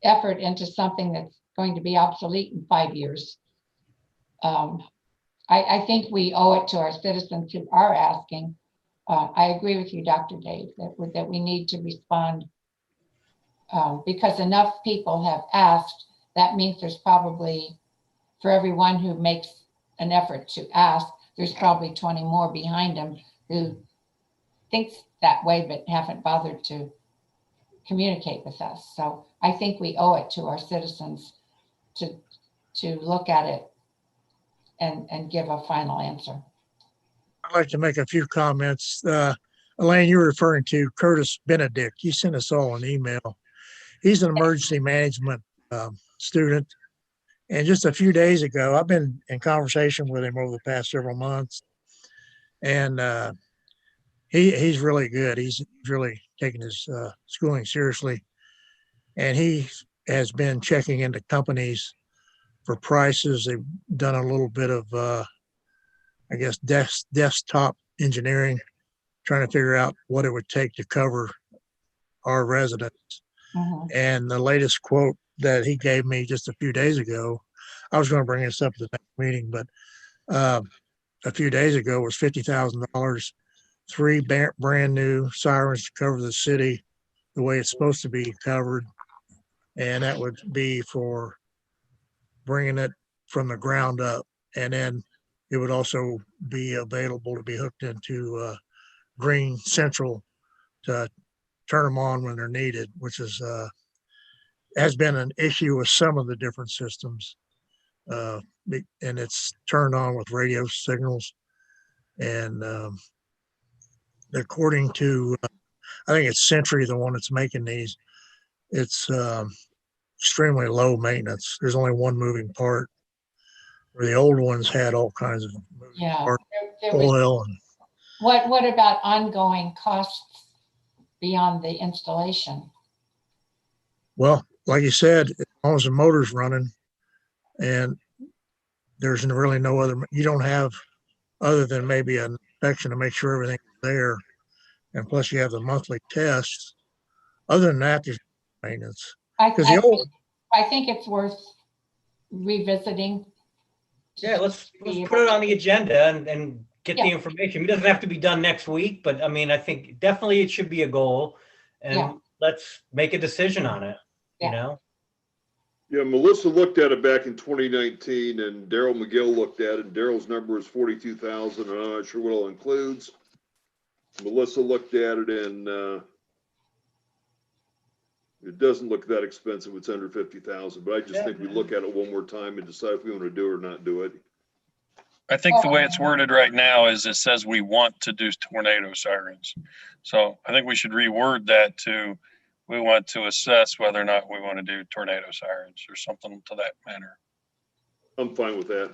effort into something that's going to be obsolete in 5 years. I think we owe it to our citizens who are asking. I agree with you, Dr. Dave, that we need to respond because enough people have asked. That means there's probably, for everyone who makes an effort to ask, there's probably 20 more behind them who thinks that way but haven't bothered to communicate with us. So I think we owe it to our citizens to look at it and give a final answer. I'd like to make a few comments. Elaine, you're referring to Curtis Benedict. He sent us all an email. He's an emergency management student. And just a few days ago, I've been in conversation with him over the past several months. And he's really good. He's really taking his schooling seriously. And he has been checking into companies for prices. They've done a little bit of, I guess, desktop engineering, trying to figure out what it would take to cover our residents. Mm-hmm. And the latest quote that he gave me just a few days ago, I was going to bring this up at the next meeting, but a few days ago was $50,000, 3 brand new sirens to cover the city the way it's supposed to be covered. And that would be for bringing it from the ground up. And then it would also be available to be hooked into Green Central to turn them on when they're needed, which is, has been an issue with some of the different systems. And it's turned on with radio signals. And according to, I think it's Century, the one that's making these, it's extremely low maintenance. There's only one moving part, where the old ones had all kinds of moving Yeah. parts, There was, oil. And what about ongoing costs beyond the installation? well, like you said, as long as the motor's running and there's really no other, you don't have other than maybe an inspection to make sure everything's there. And plus you have the monthly tests. Other than that, there's maintenance. I, Because I, the old, I think it's worth revisiting. Yeah, let's put it on the agenda and get the information. It doesn't have to be done next week, but I mean, I think definitely it should be a goal, and let's make a decision on it, you know? Yeah, Melissa looked at it back in 2019 and Daryl McGill looked at it. Daryl's number is 42,000 and I'm not sure what all includes. Melissa looked at it and it doesn't look that expensive. It's under 50,000, but I just think we look at it one more time and decide if we want to do it or not do it. I think the way it's worded right now is it says we want to do tornado sirens. So I think we should reword that to, we want to assess whether or not we want to do tornado sirens or something to that manner. I'm fine with that.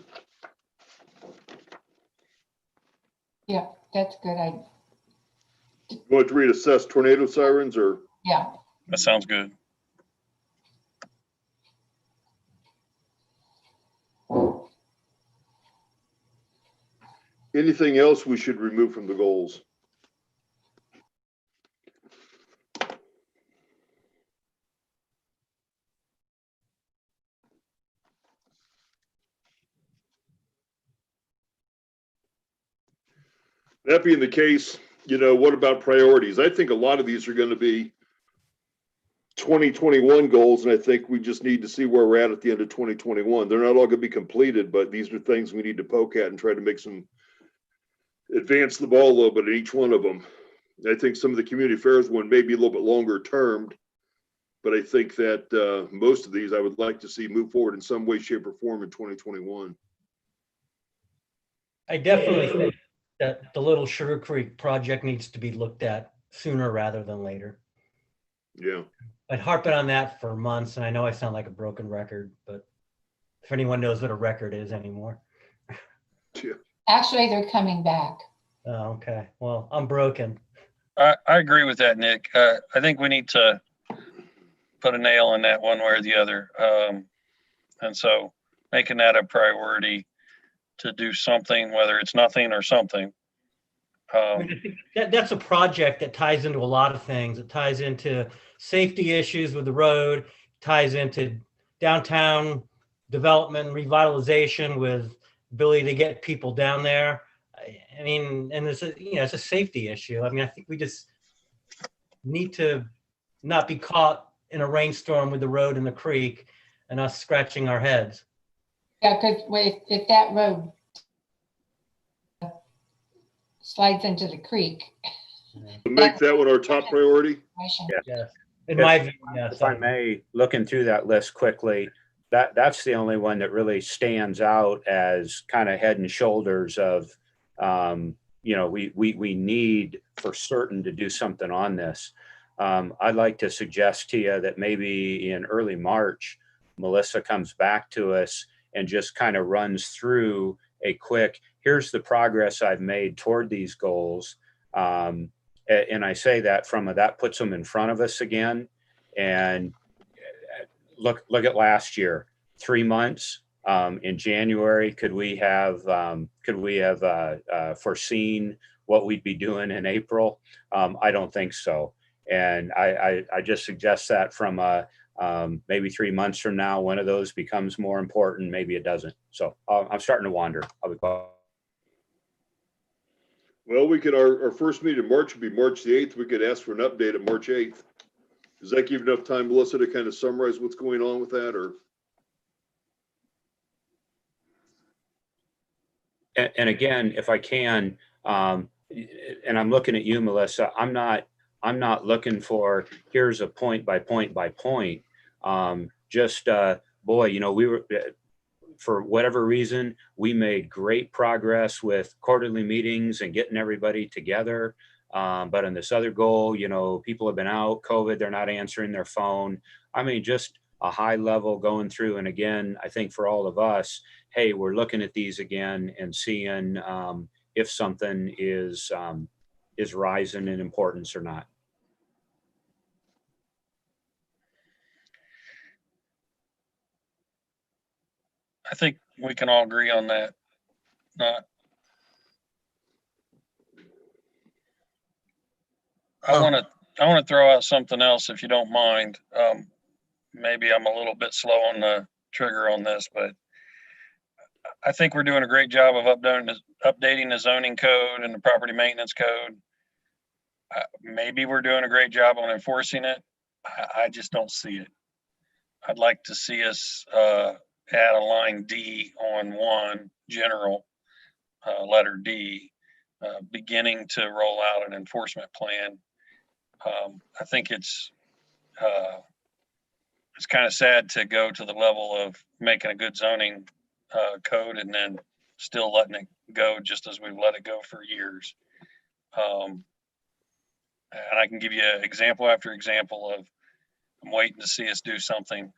Yeah, that's good. You want to reassess tornado sirens or? Yeah. That sounds good. Anything else we should remove from the goals? That being the case, you know, what about priorities? I think a lot of these are going to be 2021 goals, and I think we just need to see where we're at the end of 2021. They're not all going to be completed, but these are things we need to poke at and try to make some, advance the ball a little bit at each one of them. I think some of the community affairs one may be a little bit longer termed, but I think that most of these I would like to see move forward in some way, shape, or form in 2021. I definitely think that the Little Sugar Creek project needs to be looked at sooner rather than later. Yeah. I'd harping on that for months, and I know I sound like a broken record, but if anyone knows what a record is anymore. Yeah. Actually, they're coming back. Oh, okay. Well, I'm broken. I agree with that, Nick. I think we need to put a nail in that one way or the other. And so making that a priority to do something, whether it's nothing or something. I mean, I think that's a project that ties into a lot of things. It ties into safety issues with the road, ties into downtown development, revitalization with ability to get people down there. I mean, and it's a, you know, it's a safety issue. I mean, I think we just need to not be caught in a rainstorm with the road and the creek and us scratching our heads. Yeah, because if that road slides into the creek. To make that one our top priority. Yes. In my view, yes. If I may, looking through that list quickly, that's the only one that really stands out as kind of head and shoulders of, you know, we need for certain to do something on this. I'd like to suggest to you that maybe in early March, Melissa comes back to us and just kind of runs through a quick, here's the progress I've made toward these goals. And I say that from that puts them in front of us again. And look at last year, 3 months in January. Could we have foreseen what we'd be doing in April? I don't think so. And I just suggest that from maybe 3 months from now, one of those becomes more important. Maybe it doesn't. So I'm starting to wander. I'll be quiet. Well, we could, our first meeting in March would be March the 8th. We could ask for an update at March 8th. Does that give enough time, Melissa, to kind of summarize what's going on with that, or? And again, if I can, and I'm looking at you, Melissa, I'm I'm not looking for, here's a point by point by point. Boy, you know, we were, for whatever reason, we made great progress with quarterly meetings and getting everybody together. But on this other goal, you know, people have been out, COVID, they're not answering their phone. I mean, just a high level going through. And again, I think for all of us, hey, we're looking at these again and seeing if something is rising in importance or not. I think we can all agree on that. I want to throw out something else, if you don't mind. Maybe I'm a little bit slow on the trigger on this, but I think we're doing a great job of updating the zoning code and the property maintenance code. Maybe we're doing a great job on enforcing it. I just don't see it. I'd like to see us add a line D on one general, letter D, beginning to roll out an enforcement plan. I think it's kind of sad to go to the level of making a good zoning code and then still letting it go just as we've let it go for years. And I can give you example after example of I'm waiting to see us do something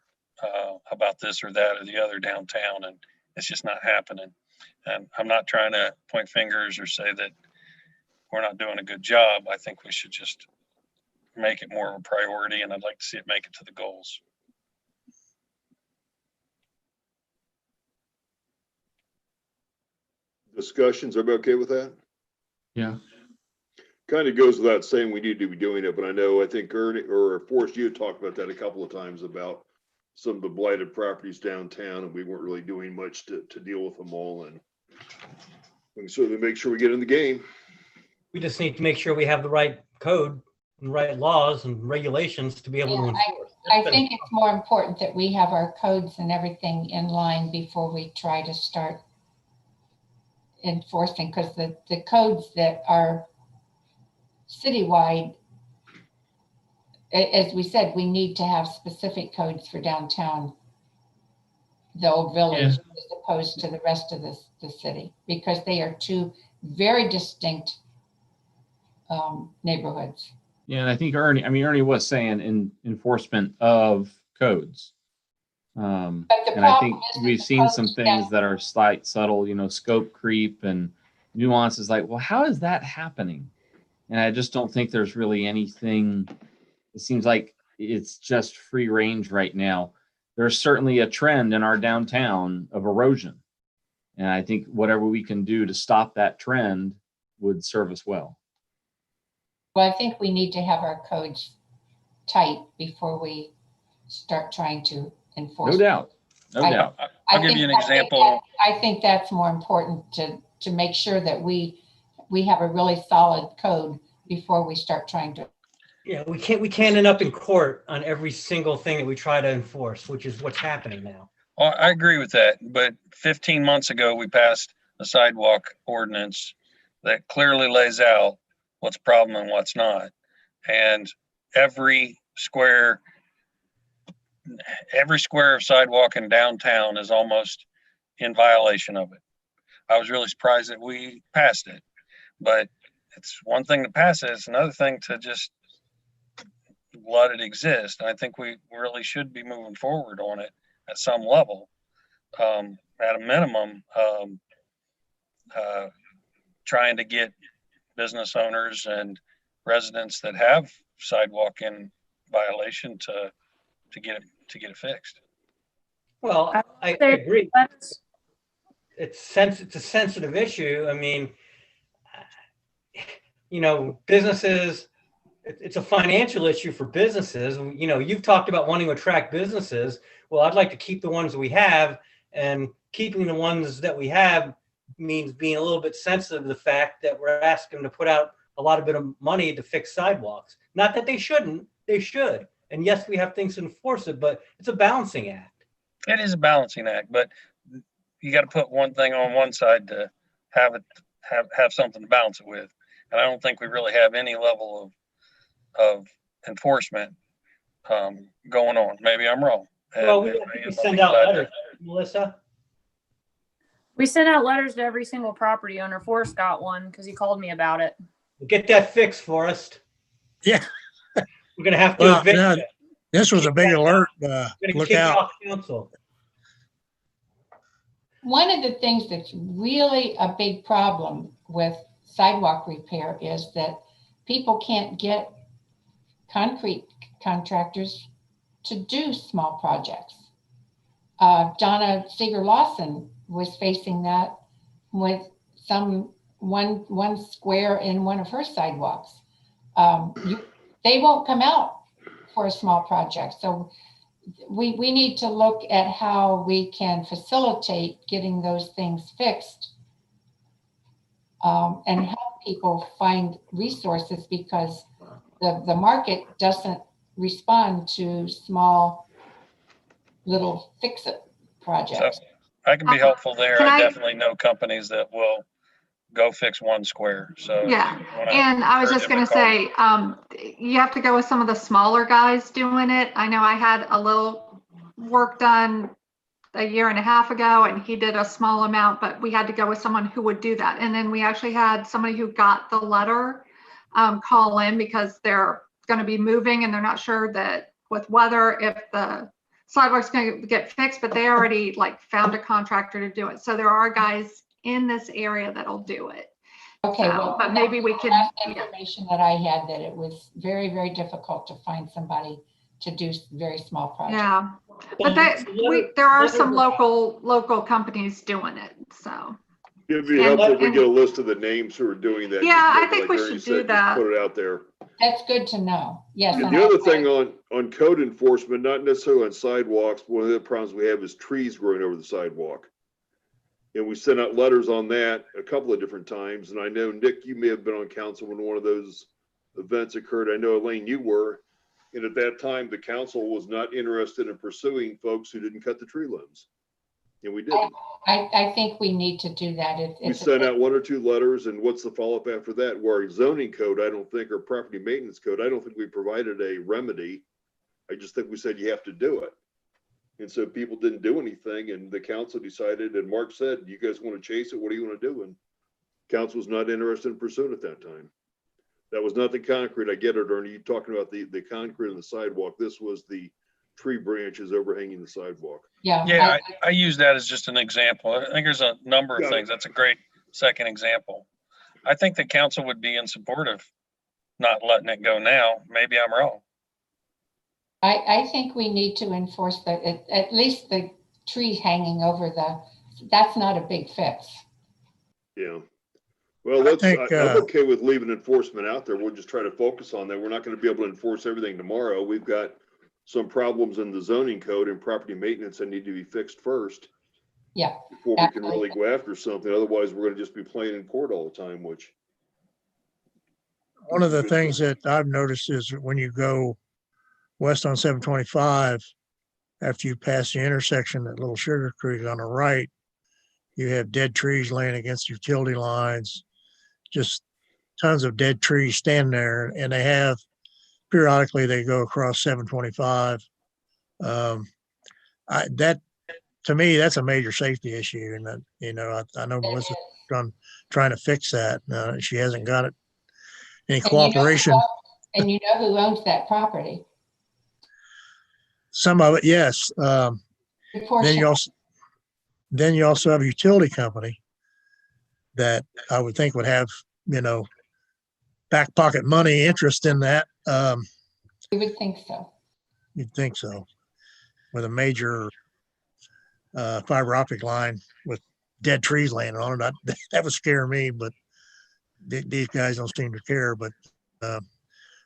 about this or that or the other downtown, and it's just not happening. And I'm not trying to point fingers or say that we're not doing a good job. I think we should just make it more of a priority, and I'd like to see it make it to the goals. Discussions, everybody okay with that? Yeah. Kind of goes without saying we need to be doing it, but I think Ernie or Forrest, you had talked about that a couple of times about some of the blighted properties downtown, and we weren't really doing much to deal with them all. And we can certainly make sure we get in the game. We just need to make sure we have the right code and right laws and regulations to be able to enforce. I think it's more important that we have our codes and everything in line before we try to start enforcing, because the codes that are citywide, as we said, we need to have specific codes for downtown, the old village, as opposed to the rest of the city, because they are two very distinct neighborhoods. Yeah, and I think Ernie was saying in enforcement of codes. And I think we've seen some things that are slight, subtle, you know, scope creep and nuances like, well, how is that happening? And I just don't think there's really anything. It seems like it's just free range right now. There's certainly a trend in our downtown of erosion. And I think whatever we can do to stop that trend would serve us well. Well, I think we need to have our codes tight before we start trying to enforce. No doubt. No doubt. I'll give you an example. I think that's more important to make sure that we have a really solid code before we start trying to. Yeah, we can't end up in court on every single thing that we try to enforce, which is what's happening now. Well, I agree with that. But 15 months ago, we passed a sidewalk ordinance that clearly lays out what's a problem and what's not. And every square of sidewalk in downtown is almost in violation of it. I was really surprised that we passed it, but it's one thing to pass it. It's another thing to just let it exist. And I think we really should be moving forward on it at some level. At a minimum, trying to get business owners and residents that have sidewalk in violation to get it fixed. Well, I agree. It's a sensitive issue. I mean, you know, businesses, it's a financial issue for businesses. You know, you've talked about wanting to attract businesses. Well, I'd like to keep the ones we have, and keeping the ones that we have means being a little bit sensitive to the fact that we're asking them to put out a lot of bit of money to fix sidewalks. Not that they shouldn't, they should. And yes, we have things to enforce it, but it's a balancing act. It is a balancing act, but you got to put one thing on one side to have something to balance it with. And I don't think we really have any level of enforcement going on. Maybe I'm wrong. Well, And- we and we I'll send be out glad to- letters, Melissa. We sent out letters to every single property owner. Forrest got one because he called me about it. Get that fixed, Forrest. Yeah. We're gonna have to Well, evict no, you. this was a big alert. We're gonna Look kick you out. off council. One of the things that's really a big problem with sidewalk repair is that people can't get concrete contractors to do small projects. Donna Seeger Lawson was facing that with one square in one of her sidewalks. They won't come out for a small project. So we need to look at how we can facilitate getting those things fixed and help people find resources, because the market doesn't respond to small little fix-it projects. So I can be helpful there. Can I I- definitely know companies that will go fix one square. So Yeah, if you wanna and I was encourage just them gonna call me. say, you have to go with some of the smaller guys doing it. I know I had a little work done a year and a half ago, and he did a small amount, but we had to go with someone who would do that. And then we actually had somebody who got the letter call in because they're gonna be moving and they're not sure that with weather, if the sidewalk's gonna get fixed, but they already like found a contractor to do it. So there are guys in this area that'll do it. Okay, So, well, but maybe we can, that's yeah. information that I had, that it was very, very difficult to find somebody to do very small projects. Yeah, but there are some local companies doing it, so. It'd be And- helpful if we and- get a list of the names who are doing that. Yeah, I Just think like we Ernie should said, do just that. Put it out there. That's good to know. Yes. And and the other I- thing on code enforcement, not necessarily on sidewalks, but one of the problems we have is trees growing over the sidewalk. And we sent out letters on that a couple of different times. And I know, Nick, you may have been on council when one of those events occurred. I know, Elaine, you were. And at that time, the council was not interested in pursuing folks who didn't cut the tree limbs. And we didn't. I think we need to do that. We sent out one or two letters, and what's the follow-up after that? Where our zoning code, I don't think, or property maintenance code, I don't think we provided a remedy. I just think we said you have to do it. And so people didn't do anything, and the council decided, and Mark said, you guys want to chase it? What do you want to do? And council was not interested in pursuing it at that time. That was not the concrete. I get it, Ernie. You talking about the concrete on the sidewalk. This was the tree branches overhanging the sidewalk. Yeah. Yeah, I use that as just an example. I think there's a number of Yeah. things. That's a great second example. I think the council would be in support of not letting it go now. Maybe I'm wrong. I think we need to enforce that, at least the tree hanging over that's not a big fix. Yeah. Well, I'm think, okay with leaving enforcement out there. We'll just try to focus on that. We're not going to be able to enforce everything tomorrow. We've got some problems in the zoning code and property maintenance that need to be fixed first. Yeah. Before we can really go after something. Otherwise, we're going to just be playing in court all the time, which. One of the things that I've noticed is when you go west on 725, after you pass the intersection at Little Sugar Creek on the right, you have dead trees laying against utility lines, just tons of dead trees standing there, and they have periodically they go across 725. That to me, that's a major safety issue, and that, you know, I know Melissa's trying to fix that. She hasn't got it any cooperation. And you know who owns that property? Some of it, yes. Good portion. Then you also have a utility company that I would think would have, you know, back pocket money interest in that. You would think so. You'd think so. With a major fiber optic line with dead trees laying on it. That would scare me, but these guys don't seem to care. But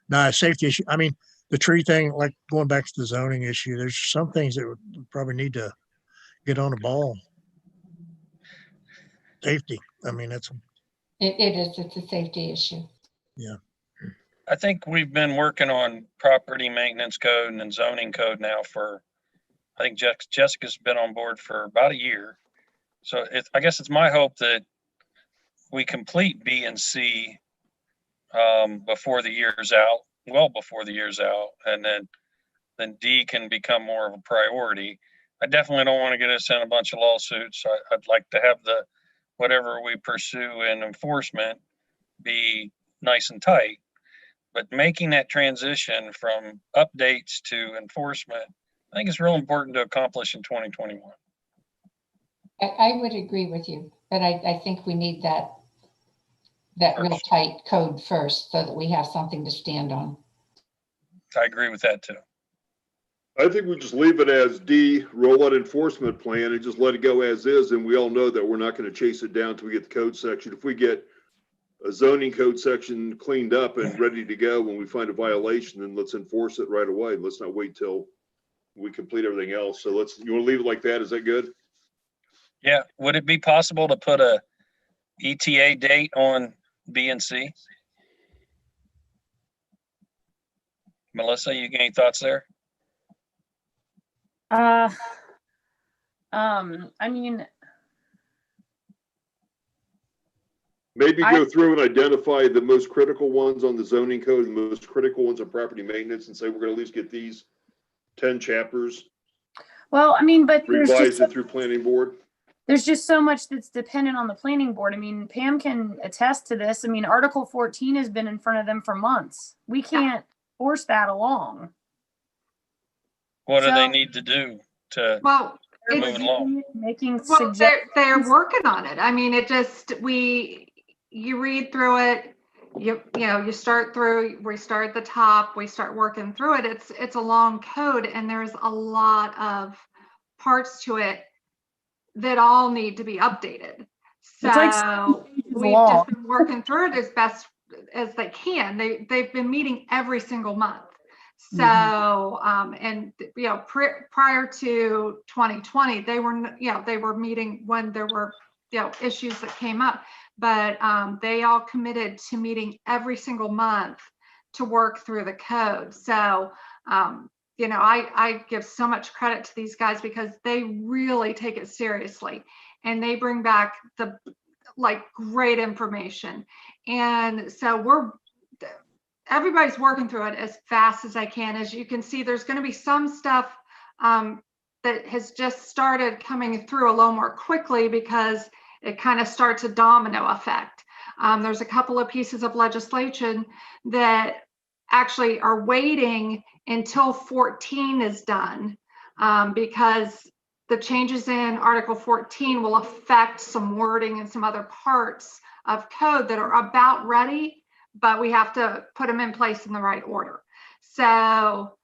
no, safety issue. I mean, the tree thing, like going back to the zoning issue, there's some things that would probably need to get on the ball. Safety. I mean, it's a safety issue. Yeah. I think we've been working on property maintenance code and zoning code now for, I think Jessica's been on board for about a year. So I guess it's my hope that we complete B and C before the year's out, well before the year's out, and then D can become more of a priority. I definitely don't want to get us in a bunch of lawsuits. I'd like to have whatever we pursue in enforcement be nice and tight. But making that transition from updates to enforcement, I think it's real important to accomplish in 2021. I would agree with you, but I think we need that real tight code first so that we have something to stand on. I agree with that too. I think we just leave it as D, rollout enforcement plan, and just let it go as is. And we all know that we're not going to chase it down until we get the code section. If we get a zoning code section cleaned up and ready to go when we find a violation, then let's enforce it right away. Let's not wait till we complete everything else. So you want to leave it like that? Is that good? Yeah. Would it be possible to put a ETA date on B and C? Melissa, you got any thoughts there? I mean, Maybe go through and identify the most critical ones on the zoning code, and the most critical ones on property maintenance, and say we're going to at least get these 10 chapters. well, I mean, but revise it through planning board. There's just so much that's dependent on the planning board. I mean, Pam can attest to this. I mean, Article 14 has been in front of them for months. We can't force that along. What do they need to do to Well, move it along? Well, they're working on it. I mean, you read through it, you start through, we start at the top, we start working through it. It's a long code, and there's a lot of parts to it that all need to be updated. So we've just been working through it as best as they can. They've been meeting every single month. So, and prior to 2020, they were meeting when there were, issues that came up, but they all committed to meeting every single month to work through the code. So, I give so much credit to these guys because they really take it seriously, and they bring back great information. And so everybody's working through it as fast as I can. As you can see, there's going to be some stuff that has just started coming through a little more quickly because it kind of starts a domino effect. There's a couple of pieces of legislation that actually are waiting until 14 is done because the changes in Article 14 will affect some wording and some other parts of code that are about ready, but we have to put them in place in the right order. So,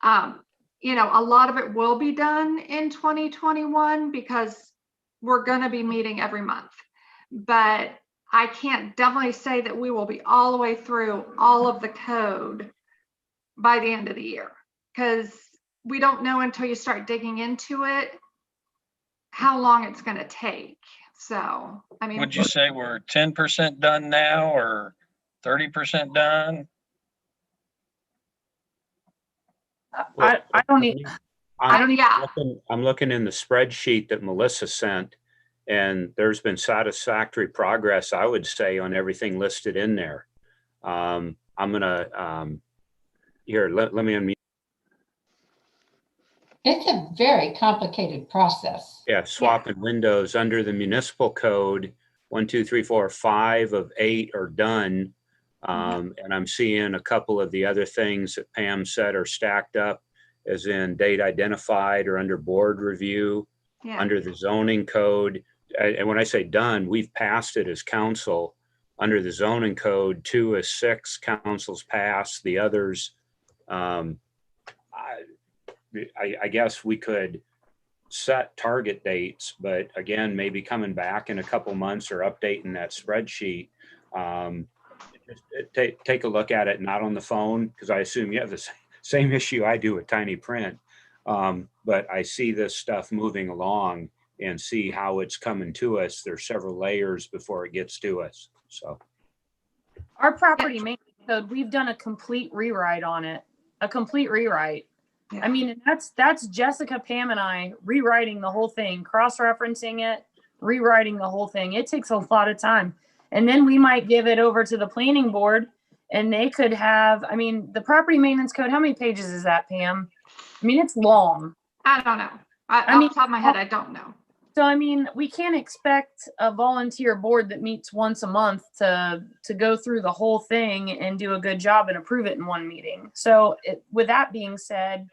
a lot of it will be done in 2021 because we're going to be meeting every month. But I can't definitely say that we will be all the way through all of the code by the end of the year, because we don't know until you start digging into it how long it's going to take. So, I mean, would you say we're 10% done now or 30% done? I'm looking in the spreadsheet that Melissa sent, and there's been satisfactory progress, I would say, on everything listed in there. I'm gonna here. Let me unmute. It's a very complicated process. Yeah, swapping windows under the municipal code. 1, 2, 3, 4, 5 of 8 are done. And I'm seeing a couple of the other things that Pam said are stacked up, as in date identified or under board review, under the zoning code. And when I say done, we've passed it as council. Under the zoning code, 2 of 6 councils passed. The others, I guess we could set target dates, but again, maybe coming back in a couple months or updating that spreadsheet. Take a look at it, not on the phone, because I assume you have the same issue I do with tiny print. But I see this stuff moving along and see how it's coming to us. There's several layers before it gets to us. So our property maintenance code, we've done a complete rewrite on it, a complete rewrite. I mean, that's Jessica, Pam, and I rewriting the whole thing, cross-referencing it, rewriting the whole thing. It takes a lot of time. And then we might give it over to the planning board And they could have, I mean, the property maintenance code, how many pages is that, Pam? I mean, it's long. I don't know. I Off mean- the top of my head, I don't know. So, I mean, we can't expect a volunteer board that meets once a month to go through the whole thing and do a good job and approve it in one meeting. So with that being said,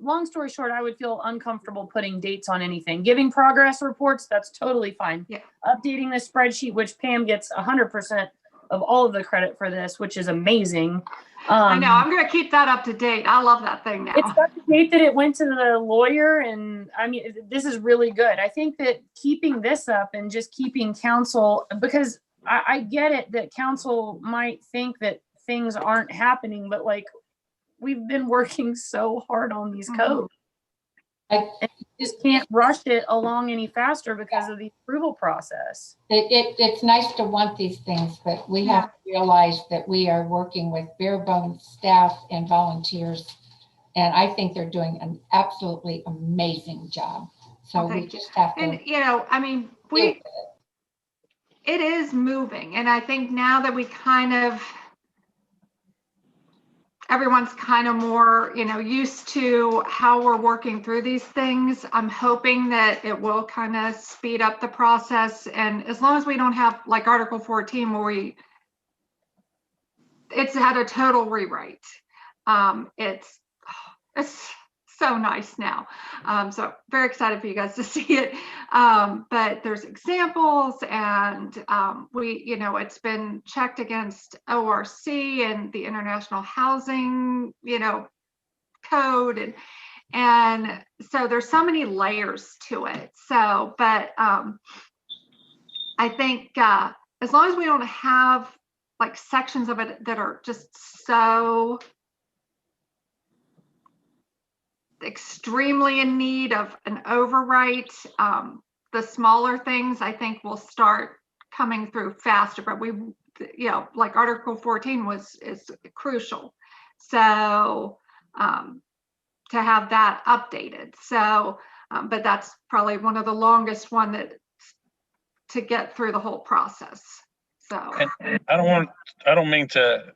long story short, I would feel uncomfortable putting dates on anything. Giving progress reports, that's totally fine. Yeah. Updating the spreadsheet, which Pam gets 100% of all of the credit for this, which is amazing. I know, I'm gonna keep that up to date. I love that thing now. It's got the date that it went to the lawyer, and I mean, this is really good. I think that keeping this up and just keeping council, because I get it that council might think that things aren't happening, but like, we've been working so hard on these codes. And you just can't rush it along any faster because of the approval process. It's nice to want these things, but we have to realize that we are working with bare bones staff and volunteers. And I think they're doing an absolutely amazing job. So Okay. we just have to. And, you know, I mean, it is moving. And I think now that we everyone's kind of more, you know, used to how we're working through these things. I'm hoping that it will kind of speed up the process. And as long as we don't have like Article 14 where it's had a total rewrite. It's so nice now. So very excited for you guys to see it. But there's examples and you know, it's been checked against ORC and the International Housing, you know, code. And so there's so many layers to it. So, but I think as long as we don't have like sections of it that are just so extremely in need of an overwrite, the smaller things I think will start coming through faster, but we, you know, like Article 14 is crucial. So to have that updated. So, but that's probably one of the longest one to get through the whole process. So And I don't mean to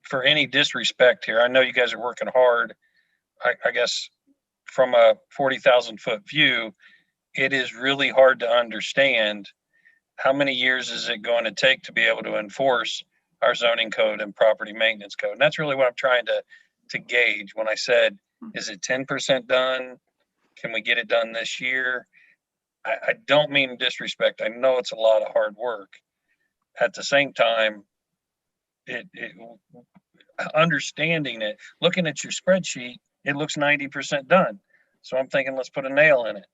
for any disrespect here. I know you guys are working hard. I guess from a 40,000 foot view, it is really hard to understand how many years is it going to take to be able to enforce our zoning code and property maintenance code. And that's really what I'm trying to gauge when I said, is it 10% done? Can we get it done this year? I don't mean disrespect. I know it's a lot of hard work. At the same time, understanding it, looking at your spreadsheet, it looks 90% done. So I'm thinking, let's put a nail in it.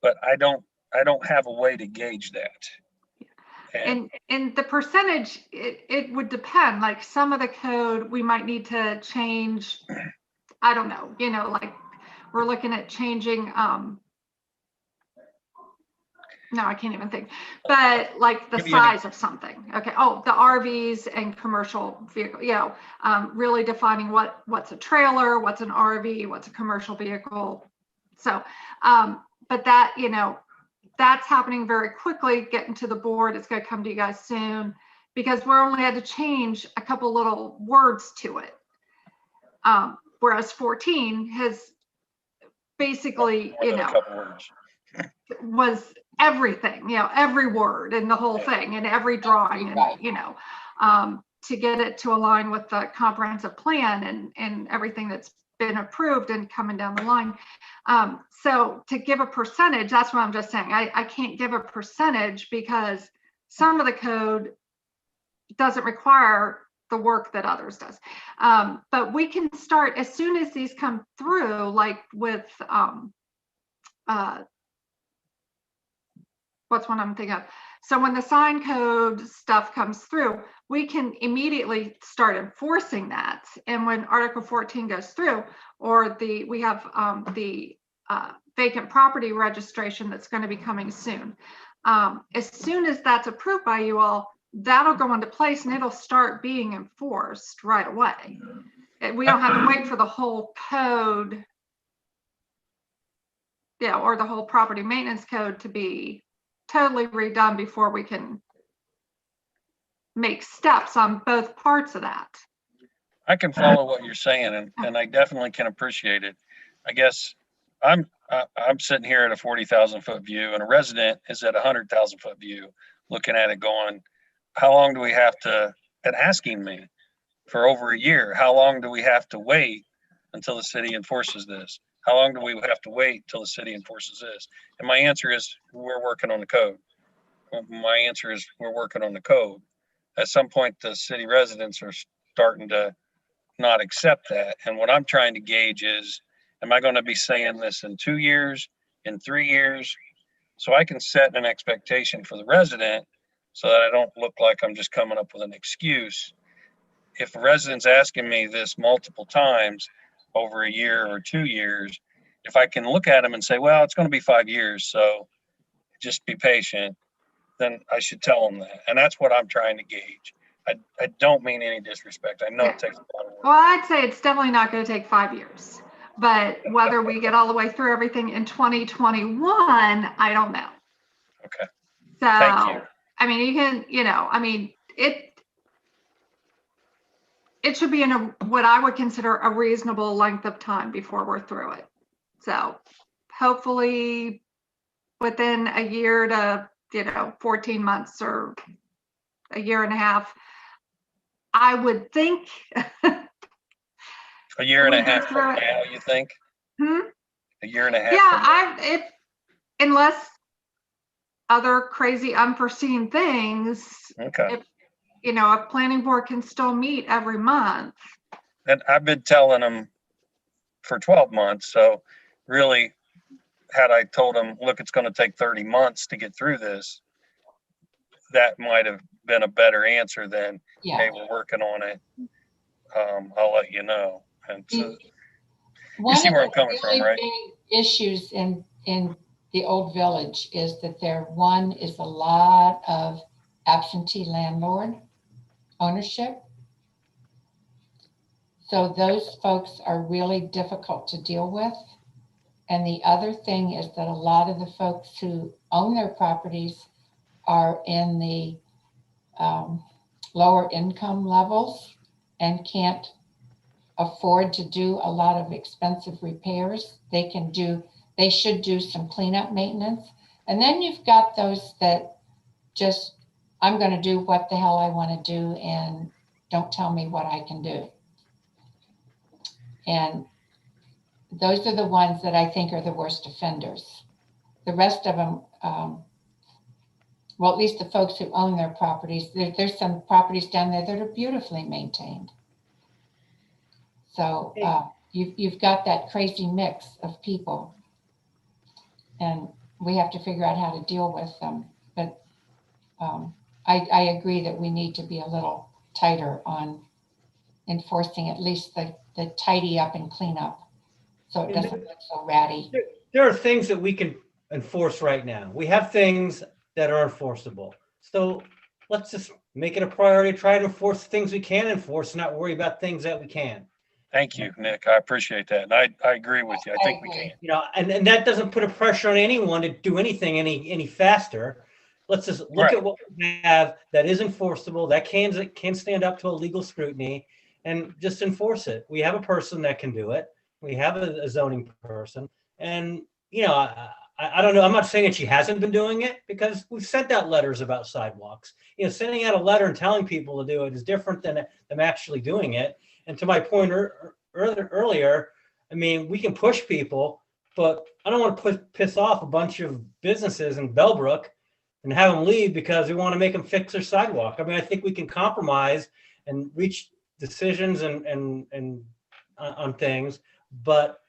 But I don't have a way to gauge that. And the percentage, it would depend. Like some of the code we might need to change. I don't know, you know, like we're looking at changing, no, I can't even think, but like the size of something. Okay. Oh, the RVs and commercial vehicle, you know, really defining what's a trailer, what's an RV, what's a commercial vehicle. So, but that, you know, that's happening very quickly, getting to the board. It's going to come to you guys soon because we're only had to change a couple little words to it. Whereas 14 has basically, you know, was everything, you know, every word in the whole thing and every drawing and, you know, to get it to align with the comprehensive plan and everything that's been approved and coming down the line. So to give a percentage, that's what I'm just saying. I can't give a percentage because some of the code doesn't require the work that others does. But we can start as soon as these come through, like with, what's one I'm thinking of? So when the sign code stuff comes through, we can immediately start enforcing that. And when Article 14 goes through, or we have the vacant property registration that's going to be coming soon. As soon as that's approved by you all, that'll go into place and it'll start being enforced right away. We don't have to wait for the whole code, yeah, or the whole property maintenance code to be totally redone before we can make steps on both parts of that. I can follow what you're saying, and I definitely can appreciate it. I guess I'm sitting here at a 40,000 foot view, and a resident is at a 100,000 foot view, looking at it, going, "How long do we have to?" And asking me for over a year, "How long do we have to wait until the city enforces this? How long do we have to wait till the city enforces this?" And my answer is, we're working on the code. My answer is, we're working on the code. At some point, the city residents are starting to not accept that. And what I'm trying to gauge is, am I going to be saying this in 2 years, in 3 years? So I can set an expectation for the resident so that I don't look like I'm just coming up with an excuse. If a resident's asking me this multiple times over a year or 2 years, if I can look at them and say, well, it's going to be 5 years, so just be patient, then I should tell them that. And that's what I'm trying to gauge. I don't mean any disrespect. I know it takes a lot of work. Well, I'd say it's definitely not going to take 5 years, but whether we get all the way through everything in 2021, I don't know. Okay. So, Thank you. I mean, you can, I mean, it should be in what I would consider a reasonable length of time before we're through it. So hopefully within a year to, 14 months or a year and a half, I would think. A year and a half from now, you think? A year and a half. Yeah, unless other crazy unforeseen things. Okay. A planning board can still meet every month. And I've been telling them for 12 months. So really, had I told them, look, it's going to take 30 months to get through this, that might have been a better answer than, hey, we're working on it. I'll let you know. And so you see where I'm coming from, right? Big issues in the old village is that one is a lot of absentee landlord ownership. So those folks are really difficult to deal with. And the other thing is that a lot of the folks who own their properties are in the lower income levels and can't afford to do a lot of expensive repairs. They should do some cleanup maintenance. And then you've got those that just, I'm going to do what the hell I want to do and don't tell me what I can do. And those are the ones that I think are the worst offenders. The rest of them, well, at least the folks who own their properties, there's some properties down there that are beautifully maintained. So you've got that crazy mix of people, and we have to figure out how to deal with them. But I agree that we need to be a little tighter on enforcing at least the tidy up and clean up, so it doesn't look so ratty. There are things that we can enforce right now. We have things that are enforceable. So let's just make it a priority to try to enforce things we can enforce, not worry about things that we can't. Thank you, Nick. I appreciate that. And I agree with you. I think we can. And that doesn't put a pressure on anyone to do anything any faster. Let's just look at what we have that is enforceable, that can stand up to a legal scrutiny, and just enforce it. We have a person that can do it. We have a zoning person. And, I don't know. I'm not saying that she hasn't been doing it, because we've sent out letters about sidewalks. Sending out a letter and telling people to do it is different than them actually doing it. And to my point earlier, I mean, we can push people, but I don't want to piss off a bunch of businesses in Bellbrook and have them leave because we want to make them fix their sidewalk. I mean, I think we can compromise and reach decisions and on things, but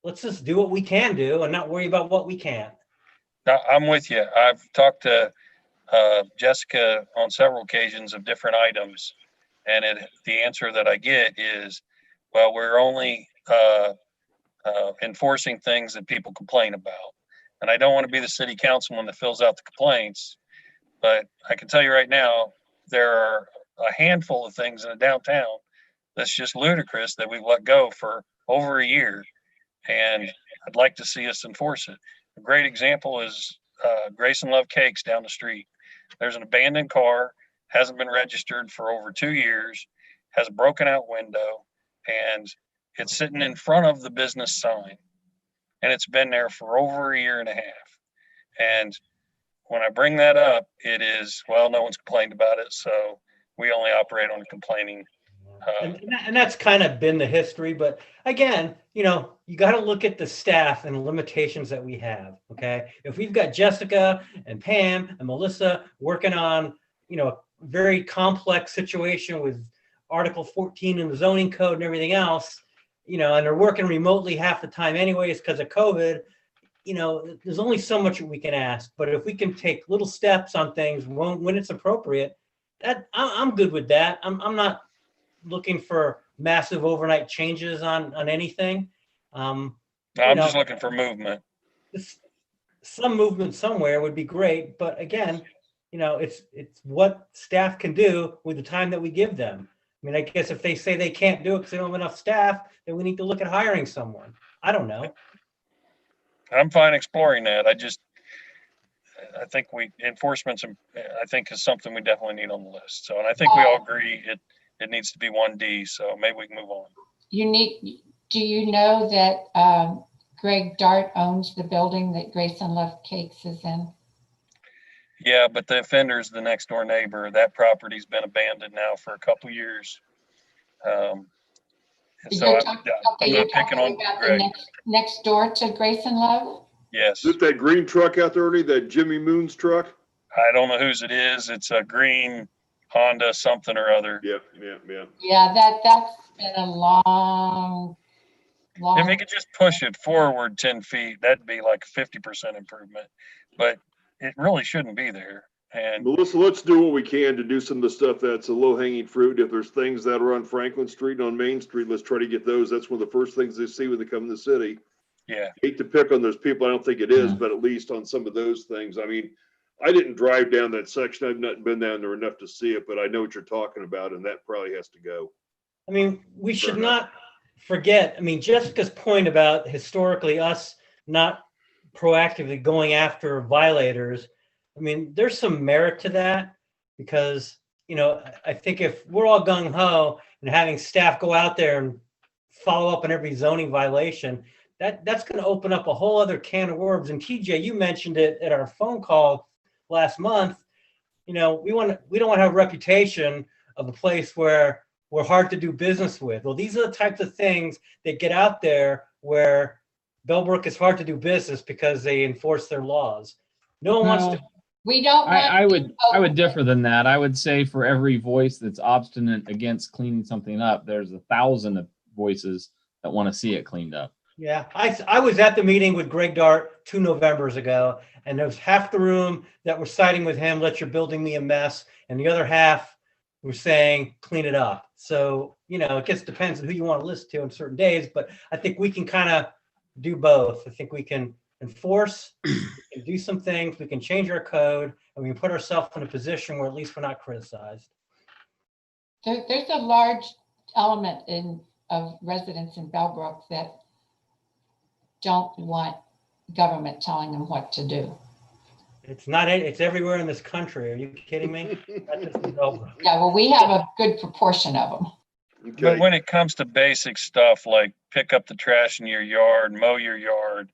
let's just do what we can do and not worry about what we can't. I'm with you. I've talked to Jessica on several occasions of different items, and the answer that I get is, well, we're only enforcing things that people complain about. And I don't want to be the city councilman that fills out the complaints, but I can tell you right now, there are a handful of things in the downtown that's just ludicrous that we've let go for over a year. And I'd like to see us enforce it. A great example is Grace and Love Cakes down the street. There's an abandoned car, hasn't been registered for over 2 years, has a broken out window, and it's sitting in front of the business sign. And it's been there for over a year and a half. And when I bring that up, it is, well, no one's complained about it, so we only operate on complaining. And that's kind of been the history. But again, you got to look at the staff and the limitations that we have. Okay. If we've got Jessica and Pam and Melissa working on, a very complex situation with Article 14 in the zoning code and everything else, and they're working remotely half the time anyways because of COVID, there's only so much we can ask. But if we can take little steps on things when it's appropriate, I'm good with that. I'm not looking for massive overnight changes on anything. I'm just looking for movement. Some movement somewhere would be great, but again, it's what staff can do with the time that we give them. I mean, I guess if they say they can't do it because they don't have enough staff, then we need to look at hiring someone. I don't know. I'm fine exploring that. I think enforcement's, I think, is something we definitely need on the list. So, and I think we all agree it needs to be 1D, so maybe we can move on. Do you know that Greg Dart owns the building that Grayson Love Cakes is in? Yeah, but the offender's the next door neighbor. That property's been abandoned now for a couple years. So You're I'm not picking on Greg. Next door to Grayson Love? Yes. Is it that green truck out there, Ernie, that Jimmy Moon's truck? I don't know whose it is. It's a green Honda something or other. Yeah. Yeah, that's been a long. If he could just push it forward 10 feet, that'd be like a 50% improvement. But it really shouldn't be there. And Melissa, let's do what we can to do some of the stuff that's a low-hanging fruit. If there's things that are on Franklin Street and on Main Street, let's try to get those. That's one of the first things they see when they come to the city. yeah, Hate to pick on those people. I don't think it is, but at least on some of those things. I mean, I didn't drive down that section. I've not been down there enough to see it, but I know what you're talking about, and that probably has to go. I mean, we should not forget, Jessica's point about historically us not proactively going after violators. There's some merit to that because, I think if we're all gung ho and having staff go out there and follow up on every zoning violation, that's going to open up a whole other can of worms. And TJ, you mentioned it at our phone call last month. We don't want to have a reputation of a place where we're hard to do business with. Well, these are the types of things that get out there where Bellbrook is hard to do business because they enforce their laws. No one wants to. We don't. I would differ than that. I would say for every voice that's obstinate against cleaning something up, there's 1,000 of voices that want to see it cleaned up. Yeah, I was at the meeting with Greg Dart 2 Novembers ago, and there was half the room that were siding with him, let your building be a mess, and the other half were saying, clean it up. So, it just depends on who you want to listen to on certain days, but I think we can kind of do both. I think we can enforce, we can do some things, we can change our code, and we can put ourselves in a position where at least we're not criticized. There's a large element of residents in Bellbrook that don't want government telling them what to do. It's everywhere in this country. Are you kidding me? Not just in Bellbrook. Yeah, well, we have a good proportion of them. Okay. but when it comes to basic stuff like pick up the trash in your yard, mow your yard,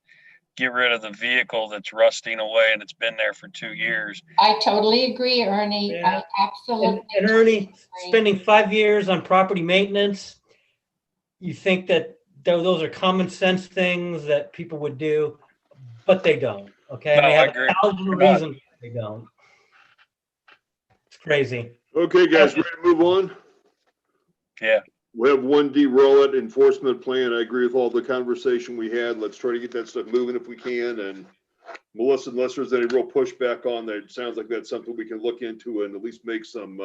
get rid of the vehicle that's rusting away and it's been there for 2 years. I totally agree, Ernie. Yeah. I absolutely. And Ernie, agree. spending 5 years on property maintenance, you think that those are common sense things that people would do, but they don't. Okay, No, they I have agree. 1,000 reasons they don't. It's crazy. Okay, guys, ready to move on? Yeah. We have 1D rollout enforcement plan. I agree with all the conversation we had. Let's try to get that stuff moving if we can. And Melissa, unless there's any real pushback on that, it sounds like that's something we can look into and at least make some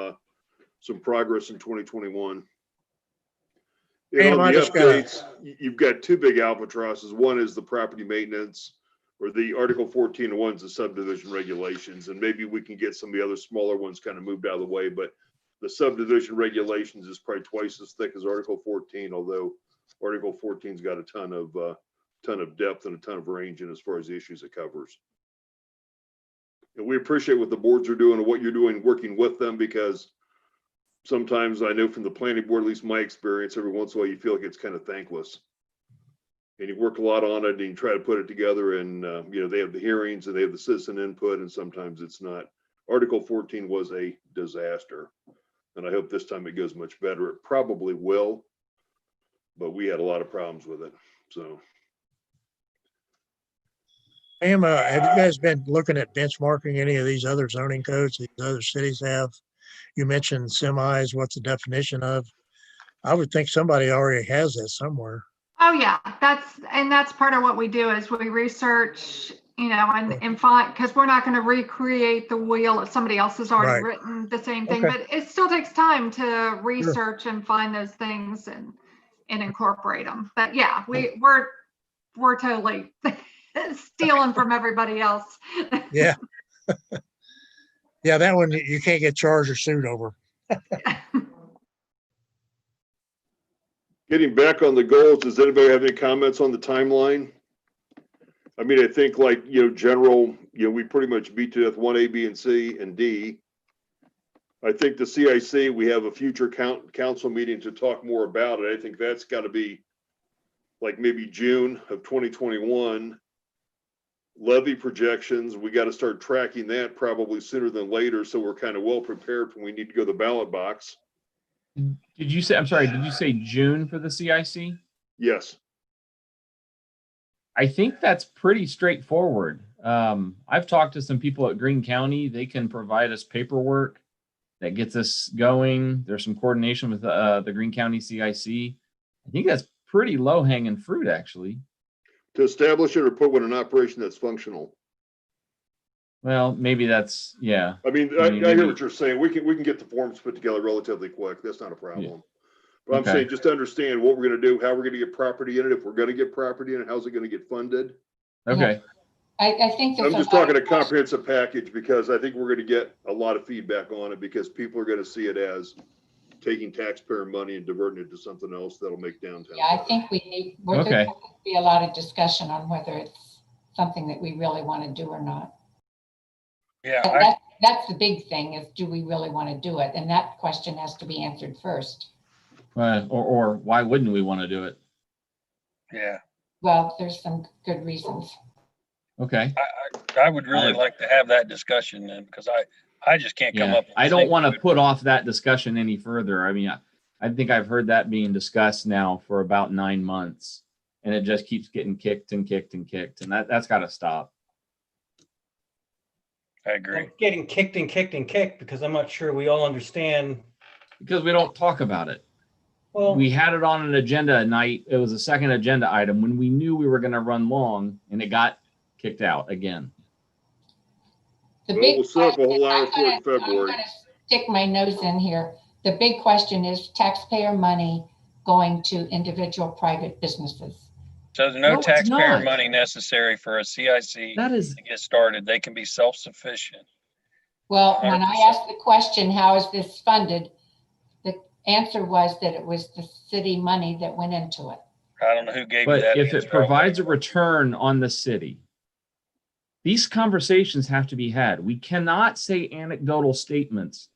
progress in 2021. And on the updates, you've got 2 big albatrosses. One is the property maintenance, or the Article 14, and one's the subdivision regulations. And maybe we can get some of the other smaller ones kind of moved out of the way, but the subdivision regulations is probably twice as thick as Article 14, although Article 14's got a ton of depth and a ton of range in as far as the issues it covers. And we appreciate what the boards are doing and what you're doing, working with them, because sometimes I know from the planning board, at least my experience, every once in a while you feel like it's kind of thankless. And you work a lot on it and you try to put it together, and you know, they have the hearings and they have the citizen input, and sometimes it's not. Article 14 was a disaster, and I hope this time it goes much better. It probably will, but we had a lot of problems with it. So Pam, have you guys been looking at benchmarking any of these other zoning codes these other cities have? You mentioned semis, what's the definition of? I would think somebody already has that somewhere. Oh, yeah, that's part of what we do is we research, you know, and find, because we're not going to recreate the wheel if somebody else has already Right. written the same thing, Okay. but it still takes time to research and find those things and incorporate them. But yeah, we're totally stealing from everybody else. Yeah. Yeah, that one you can't get charged or sued over. getting back on the goals, does anybody have any comments on the timeline? I mean, I think like, you know, general, you know, we pretty much beat to death 1A, B, and C and D. I think the CIC, we have a future council meeting to talk more about it. I think that's got to be like maybe June of 2021. Levy projections, we got to start tracking that probably sooner than later, so we're kind of well prepared when we need to go to the ballot box. Did you say, I'm sorry, did you say June for the CIC? Yes. I think that's pretty straightforward. I've talked to some people at Greene County. They can provide us paperwork that gets us going. There's some coordination with the Greene County CIC. I think that's pretty low hanging fruit, actually. To establish it or put one in operation that's functional. Well, maybe that's, yeah. I mean, I hear what you're saying. We can get the forms put together relatively quick. That's not a problem. Yeah. But I'm saying just to understand what we're going to do, how we're going to get property in it, if we're going to get property in it, how's it going to get funded? Okay. I think I'm just talking a comprehensive package because I think we're going to get a lot of feedback on it because people are going to see it as taking taxpayer money and diverting it to something else that'll make downtown. Yeah, I think there's going to be a lot of discussion on whether it's something that we really want to do or not. Yeah, that's the big thing is, do we really want to do it? And that question has to be answered first. Or why wouldn't we want to do it? Yeah. Well, there's some good reasons. Okay. I would really like to have that discussion then, because I just can't come up with I don't want to put off that discussion any further. I mean, I think I've heard that being discussed now for about 9 months, and it just keeps getting kicked and kicked and kicked, and that's got to stop. I agree. It's getting kicked and kicked and kicked because I'm not sure we all understand. Because we don't talk about it. Well, we had it on an agenda night. It was a second agenda item when we knew we were going to run long, and it got kicked out again. We'll set up a whole hour for it in February. I'm going to stick my nose in here. The big question is taxpayer money going to individual private businesses. So there's no taxpayer money necessary for a CIC to get started. They can be self-sufficient. Well, 100%. when I asked the question, how is this funded? The answer was that it was the city money that went into it. I don't know who gave you that. But if it provides a return on the city, these conversations have to be had. We cannot say anecdotal statements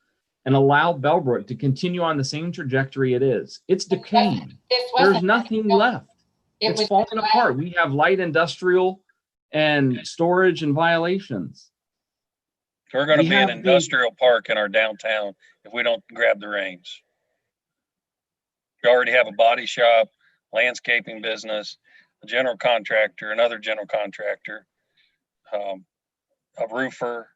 and allow Bellbrook to continue on the same trajectory it is. It's decaying. There's nothing left. It's falling apart. We have light industrial and storage and violations. We're going to be an industrial park in our downtown if we don't grab the reins. We already have a body shop, landscaping business, a general contractor, another general contractor, a roofer.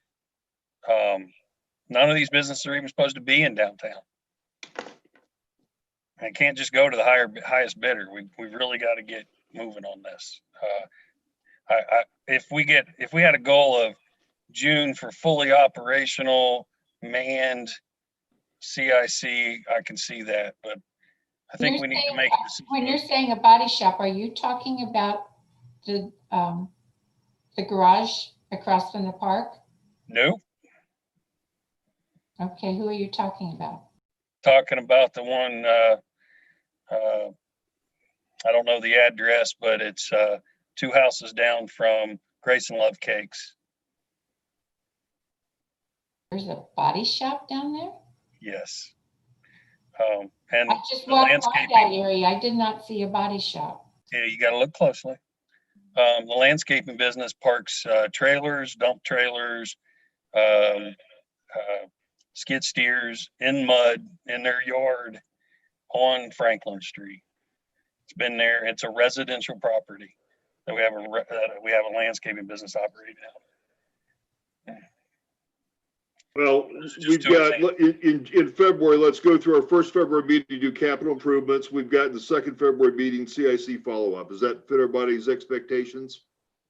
None of these businesses are even supposed to be in downtown. I can't just go to the highest bidder. We really got to get moving on this. If we had a goal of June for fully operational manned CIC, I can see that, but I think we need to make a decision. When you're saying a body shop, are you talking about the garage across from the park? No. Okay, who are you talking about? Talking about the one, I don't know the address, but it's 2 houses down from Grace and Love Cakes. There's a body shop down there? Yes. And I just the walked by landscaping, that area. I did not see a body shop. yeah, you got to look closely. The landscaping business parks trailers, dump trailers, skid steers in mud in their yard on Franklin Street. It's been there. It's a residential property that we have a landscaping business operating out. Well, Just we've two got, in February, let's go through our first February meeting to do capital improvements. We've got the second February meeting, CIC follow-up. Does that fit everybody's expectations?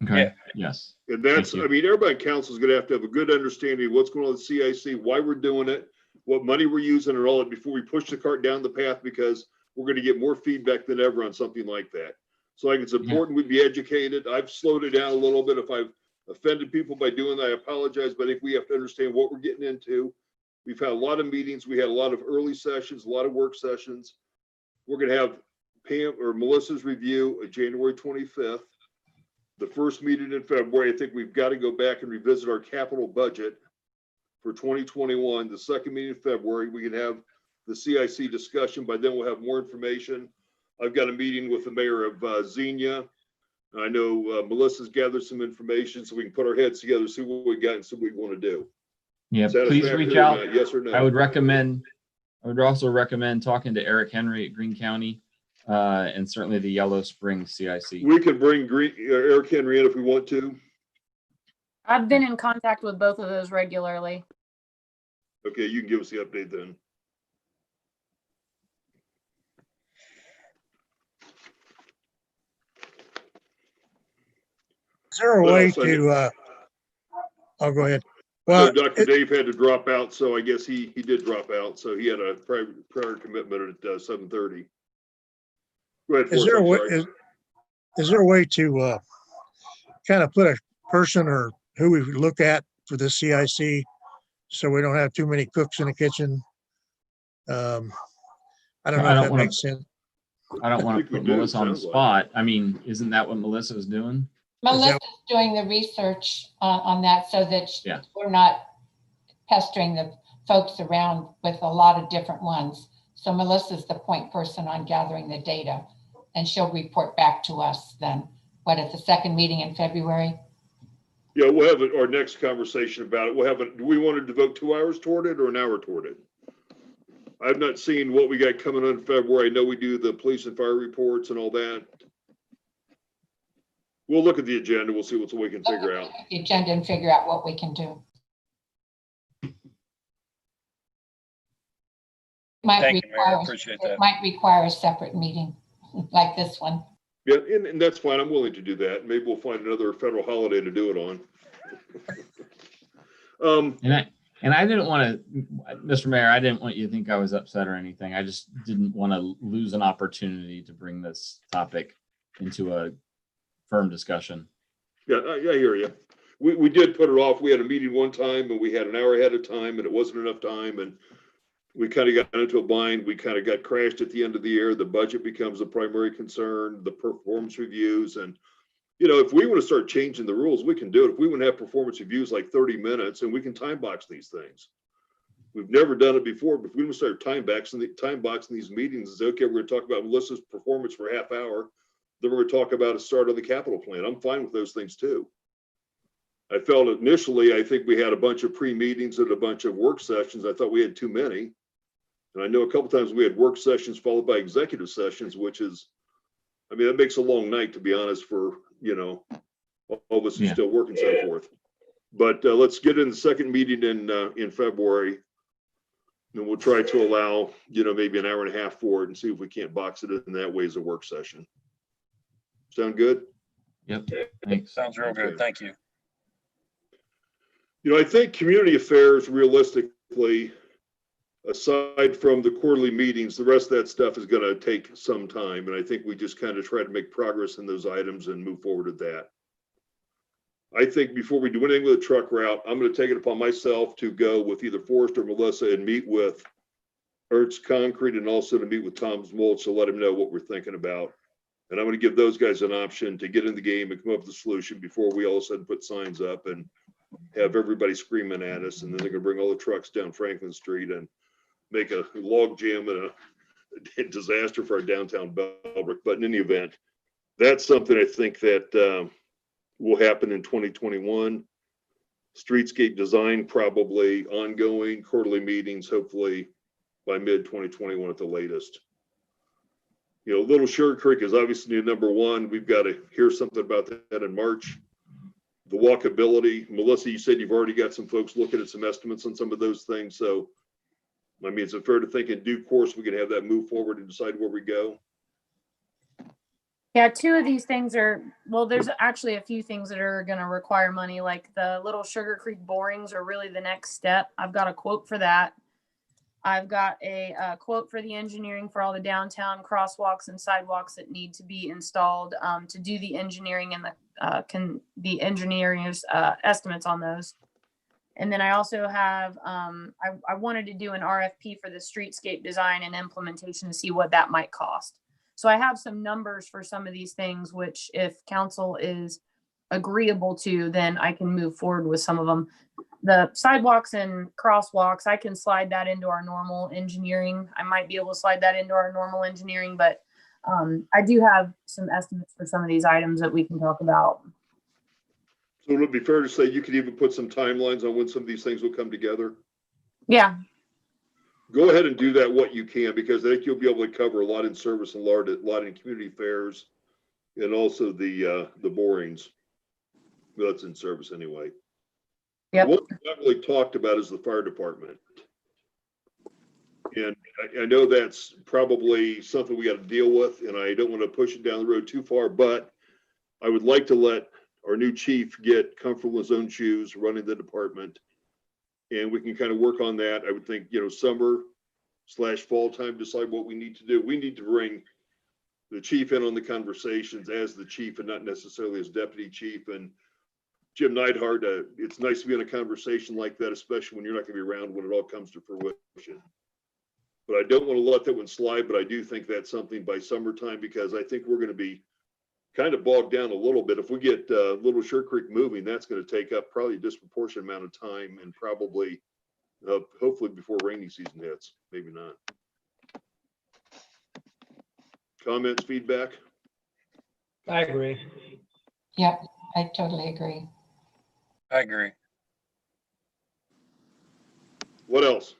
Okay. Yeah. Yes. And that's, Thank you. I mean, everybody in council is gonna have a good understanding of what's going on with CIC, why we're doing it, what money we're using and all that before we push the cart down the path, because we're gonna get more feedback than ever on something like that. So I think it's important we be educated. I've slowed it down a little bit. If I've offended people by doing that, I apologize, but I think we have to understand what we're getting into. We've had a lot of meetings. We had a lot of early sessions, a lot of work sessions. We're gonna have Pam or Melissa's review of January 25th. The first meeting in February, I think we've got to go back and revisit our capital budget for 2021. The second meeting in February, we can have the CIC discussion. By then we'll have more information. I've got a meeting with the mayor of Xenia. I know Melissa's gathered some information so we can put our heads together, see what we got and see what we want to do. Yeah, please reach Satisfactory or out. not? Yes or no? I would also recommend talking to Eric Henry at Greene County, and certainly the Yellow Springs CIC. We can bring Eric Henry in if we want to. I've been in contact with both of those regularly. Okay, you can give us the update then. Is there a What way else? to, I'll go ahead. So Well, Dr. Dave had to drop out, so I guess he did drop out. So he had a prior commitment at 7:30. Go ahead, is there a way, Forrest, I'm sorry. is there a way to kind of put a person or who we look at for the CIC so we don't have too many cooks in the kitchen? I don't know I if don't that wanna- makes sense. I don't want think to we put do, Melissa on the sounds like. spot. I mean, isn't that what Melissa's doing? Melissa's doing the research on that so that Yeah. we're not pestering the folks around with a lot of different ones. So Melissa's the point person on gathering the data, and she'll report back to us then, at the second meeting in February? Yeah, we'll have our next conversation about it. Do we want to devote 2 hours toward it or an hour toward it? I've not seen what we got coming on in February. I know we do the police and fire reports and all that. We'll look at the agenda. We'll see what we can figure out. The agenda and figure out what we can do. Thank you, Mayor. I appreciate that. It might require a separate meeting like this one. Yeah, and that's fine. I'm willing to do that. Maybe we'll find another federal holiday to do it on. And I didn't want to, Mr. Mayor, I didn't want you to think I was upset or anything. I just didn't want to lose an opportunity to bring this topic into a firm discussion. Yeah, I hear you. We did put it off. We had a meeting one time and we had an hour ahead of time and it wasn't enough time and we kind of got into a bind. We kind of got crashed at the end of the year. The budget becomes a primary concern, the performance reviews. And, you know, if we want to start changing the rules, we can do it. If we want to have performance reviews like 30 minutes and we can time box these things. We've never done it before, but if we want to start time boxing these meetings and say, okay, we're going to talk about Melissa's performance for a half hour. Then we're going to talk about a start on the capital plan. I'm fine with those things too. I felt initially, I think we had a bunch of pre-meetings and a bunch of work sessions. I thought we had too many. And I know a couple times we had work sessions followed by executive sessions, which is, I mean, that makes a long night, to be honest, for, you know, all of us who still work and so forth. But let's get in the second meeting in February. And we'll try to allow, you know, maybe an hour and a half for it and see if we can't box it in that way as a work session. Sound good? Yep. Thanks. Sounds real good. Thank you. You know, I think community affairs, realistically, aside from the quarterly meetings, the rest of that stuff is going to take some time. And I think we just kind of try to make progress in those items and move forward with that. I think before we do anything with the truck route, I'm going to take it upon myself to go with either Forrest or Melissa and meet with Ernst Concrete and also to meet with Tom's Mulch to let him know what we're thinking about. And I'm going to give those guys an option to get in the game and come up with a solution before we all of a sudden put signs up and have everybody screaming at us, and then they're gonna bring all the trucks down Franklin Street and make a log jam and a disaster for our downtown Bellbrook. But in any event, that's something I think that will happen in 2021. Streetscape design probably ongoing, quarterly meetings, hopefully by mid 2021 at the latest. You know, Little Sugar Creek is obviously number one. We've got to hear something about that in March. The walkability, Melissa, you said you've already got some folks looking at some estimates on some of those things. So, I mean, is it fair to think in due course we can have that move forward and decide where we go? Yeah, two of these things are, well, there's actually a few things that are going to require money, like the Little Sugar Creek borings are really the next step. I've got a quote for that. I've got a quote for the engineering for all the downtown crosswalks and sidewalks that need to be installed to do the engineering and the engineer's estimates on those. And then I also have, I wanted to do an RFP for the streetscape design and implementation to see what that might cost. So I have some numbers for some of these things, which if council is agreeable to, then I can move forward with some of them. The sidewalks and crosswalks, I can slide that into our normal engineering. I might be able to slide that into our normal engineering, but I do have some estimates for some of these items that we can talk about. So would it be fair to say you could even put some timelines on when some of these things will come together? Yeah. Go ahead and do that what you can, because I think you'll be able to cover a lot in service and a lot in community fairs, and also the borings. That's in service anyway. Yep. What we not really talked about is the fire department. And I know that's probably something we got to deal with, and I don't want to push it down the road too far, but I would like to let our new chief get comfortable in his own shoes running the department. And we can kind of work on that. I would think, you know, summer/fall time, decide what we need to do. We need to bring the chief in on the conversations as the chief and not necessarily as deputy chief. And Jim Neidhart, it's nice to be in a conversation like that, especially when you're not going to be around when it all comes to fruition. But I don't want to let that one slide, but I do think that's something by summertime, because I think we're going to be kind of bogged down a little bit. If we get Little Sugar Creek moving, that's going to take up probably a disproportionate amount of time, and probably hopefully before rainy season hits, maybe not. Comments, feedback? I agree. Yep, I totally agree. I agree. What else?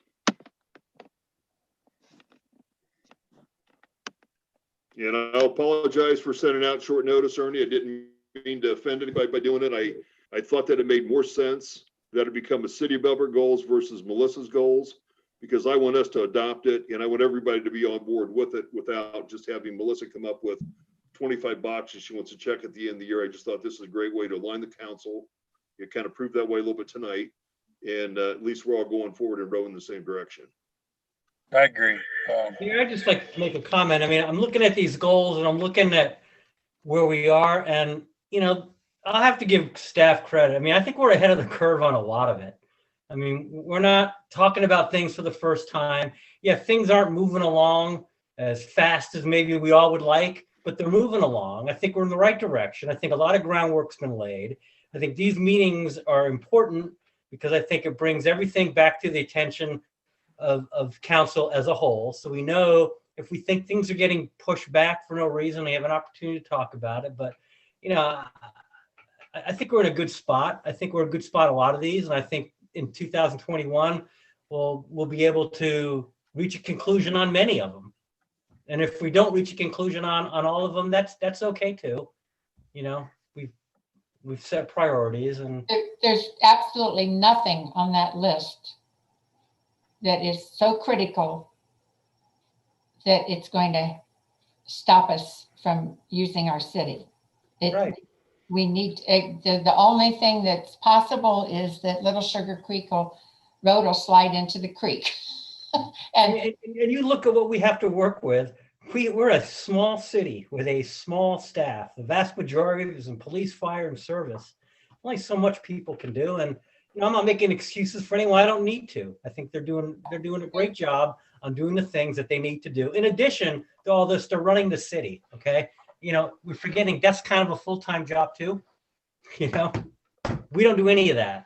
And I'll apologize for sending out short notice, Ernie. I didn't mean to offend anybody by doing it. I thought that it made more sense that it become a City of Bellbrook goals versus Melissa's goals, because I want us to adopt it, and I want everybody to be on board with it without just having Melissa come up with 25 boxes she wants to check at the end of the year. I just thought this is a great way to align the council. You kind of proved that way a little bit tonight, and at least we're all going forward and rowing in the same direction. I agree. Yeah, I'd just like to make a comment. I mean, I'm looking at these goals and I'm looking at where we are, and, you know, I'll have to give staff credit. I mean, I think we're ahead of the curve on a lot of it. I mean, we're not talking about things for the first time. Yeah, things aren't moving along as fast as maybe we all would like, but they're moving along. I think we're in the right direction. I think a lot of groundwork's been laid. I think these meetings are important because I think it brings everything back to the attention of council as a whole. So we know if we think things are getting pushed back for no reason, we have an opportunity to talk about it. But, you know, I think we're in a good spot. I think we're in a good spot, a lot of these. And I think in 2021, we'll be able to reach a conclusion on many of them. And if we don't reach a conclusion on all of them, that's okay too. You know, we've set priorities, and There's absolutely nothing on that list that is so critical that it's going to stop us from using our city. right. We need, the only thing that's possible is that Little Sugar Creek road will slide into the creek. And you look at what we have to work with. We're a small city with a small staff. The vast majority is in police, fire, and service. Only so much people can do. And, you know, I'm not making excuses for anyone. I don't need to. I think they're doing a great job on doing the things that they need to do. In addition to all this, they're running the city. Okay. You know, we're forgetting that's kind of a full-time job too. You know, we don't do any of that.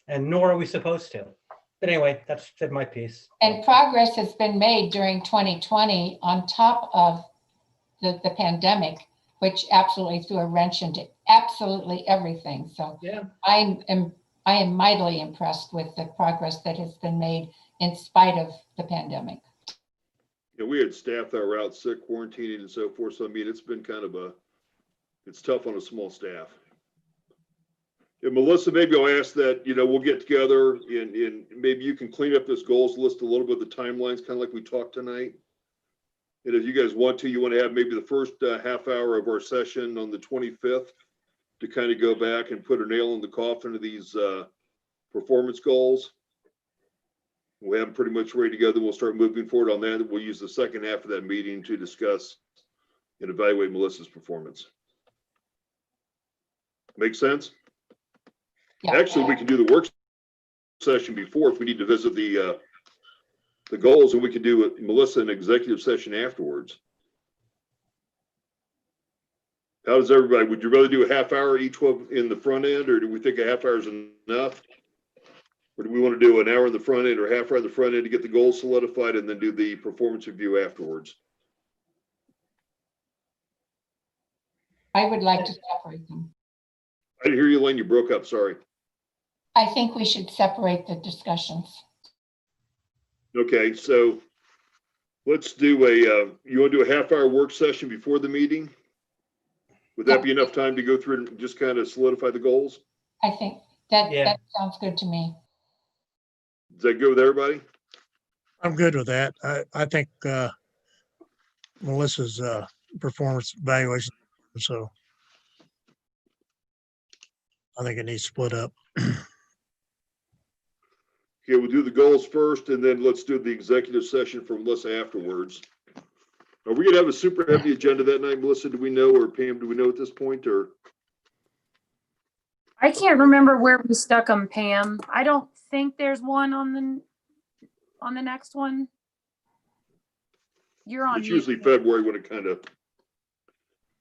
and nor are we supposed to. But anyway, that's my piece. And progress has been made during 2020 on top of the pandemic, which absolutely threw a wrench into absolutely everything. So Yeah. I am mightily impressed with the progress that has been made in spite of the pandemic. Yeah, we had staff that were out sick, quarantining and so forth. So, I mean, it's been kind of it's tough on a small staff. Yeah, Melissa, maybe I'll ask that, we'll get together and maybe you can clean up this goals list a little bit, the timelines, kind of like we talked tonight. And if you guys want to, you want to have maybe the first half hour of our session on the 25th to kind of go back and put a nail in the coffin of these performance goals. We have them pretty much ready to go. Then we'll start moving forward on that. We'll use the second half of that meeting to discuss and evaluate Melissa's performance. Make sense? Yeah. Actually, we can do the work session before if we need to visit the goals, and we can do Melissa an executive session afterwards. How does everybody, would you rather do a half hour each one in the front end, or do we think a half hour is enough? Or do we want to do an hour in the front end or half hour in the front end to get the goals solidified and then do the performance review afterwards? I would like to separate them. I didn't hear you, Lane. You broke up. Sorry. I think we should separate the discussions. Okay, so let's do you want to do a half hour work session before the meeting? Would that be enough time to go through and just kind of solidify the goals? I think that Yeah. that sounds good to me. Is that good with everybody? I'm good with that. I think Melissa's performance evaluation, so I think it needs split up. Okay, we'll do the goals first, and then let's do the executive session for Melissa afterwards. Are we gonna have a super heavy agenda that night, Melissa? Do we know, or Pam, do we know at this point, or? I can't remember where we stuck them, Pam. I don't think there's one on the next one. You're on. It's usually mute. February when it kind of,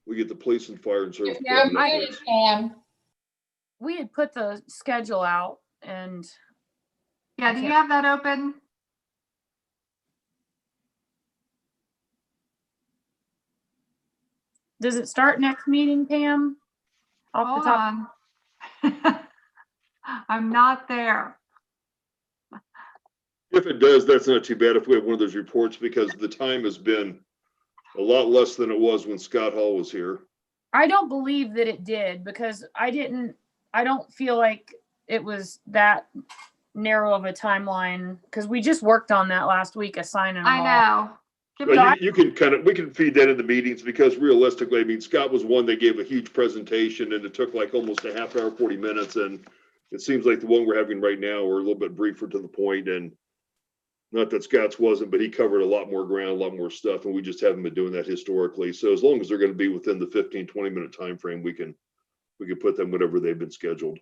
we get the police and fire and service. Yeah, department updates. Pam. We had put the schedule out and Yeah, do you have that open? does it start next meeting, Pam? Off the Hold top. on. I'm not there. If it does, that's not too bad if we have one of those reports, because the time has been a lot less than it was when Scott Hall was here. I don't believe that it did because I don't feel like it was that narrow of a timeline because we just worked on that last week, assigning them all. I know. Give me- Well, you can we can feed that into meetings, because realistically, I mean, Scott was one that gave a huge presentation and it took like almost a half hour, 40 minutes. And it seems like the one we're having right now, we're a little bit briefer to the point, and not that Scott's wasn't, but he covered a lot more ground, a lot more stuff. And we just haven't been doing that historically. So as long as they're going to be within the 15, 20 minute time frame, we can put them whenever they've been scheduled.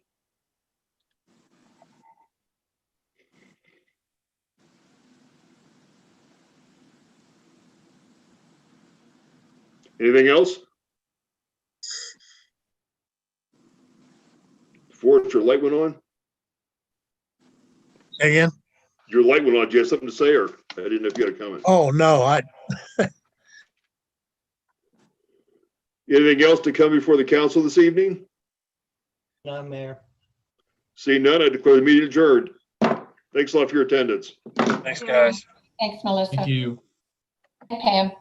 Anything else? Forrest, your light went on? Again? Your light went on. Do you have something to say, or I didn't know if you had a comment? Oh, no, Anything else to come before the council this evening? None, Mayor. Seeing none, I declare the meeting adjourned. Thanks a lot for your attendance. Thanks, guys. Thanks, Melissa. Thank you. Pam.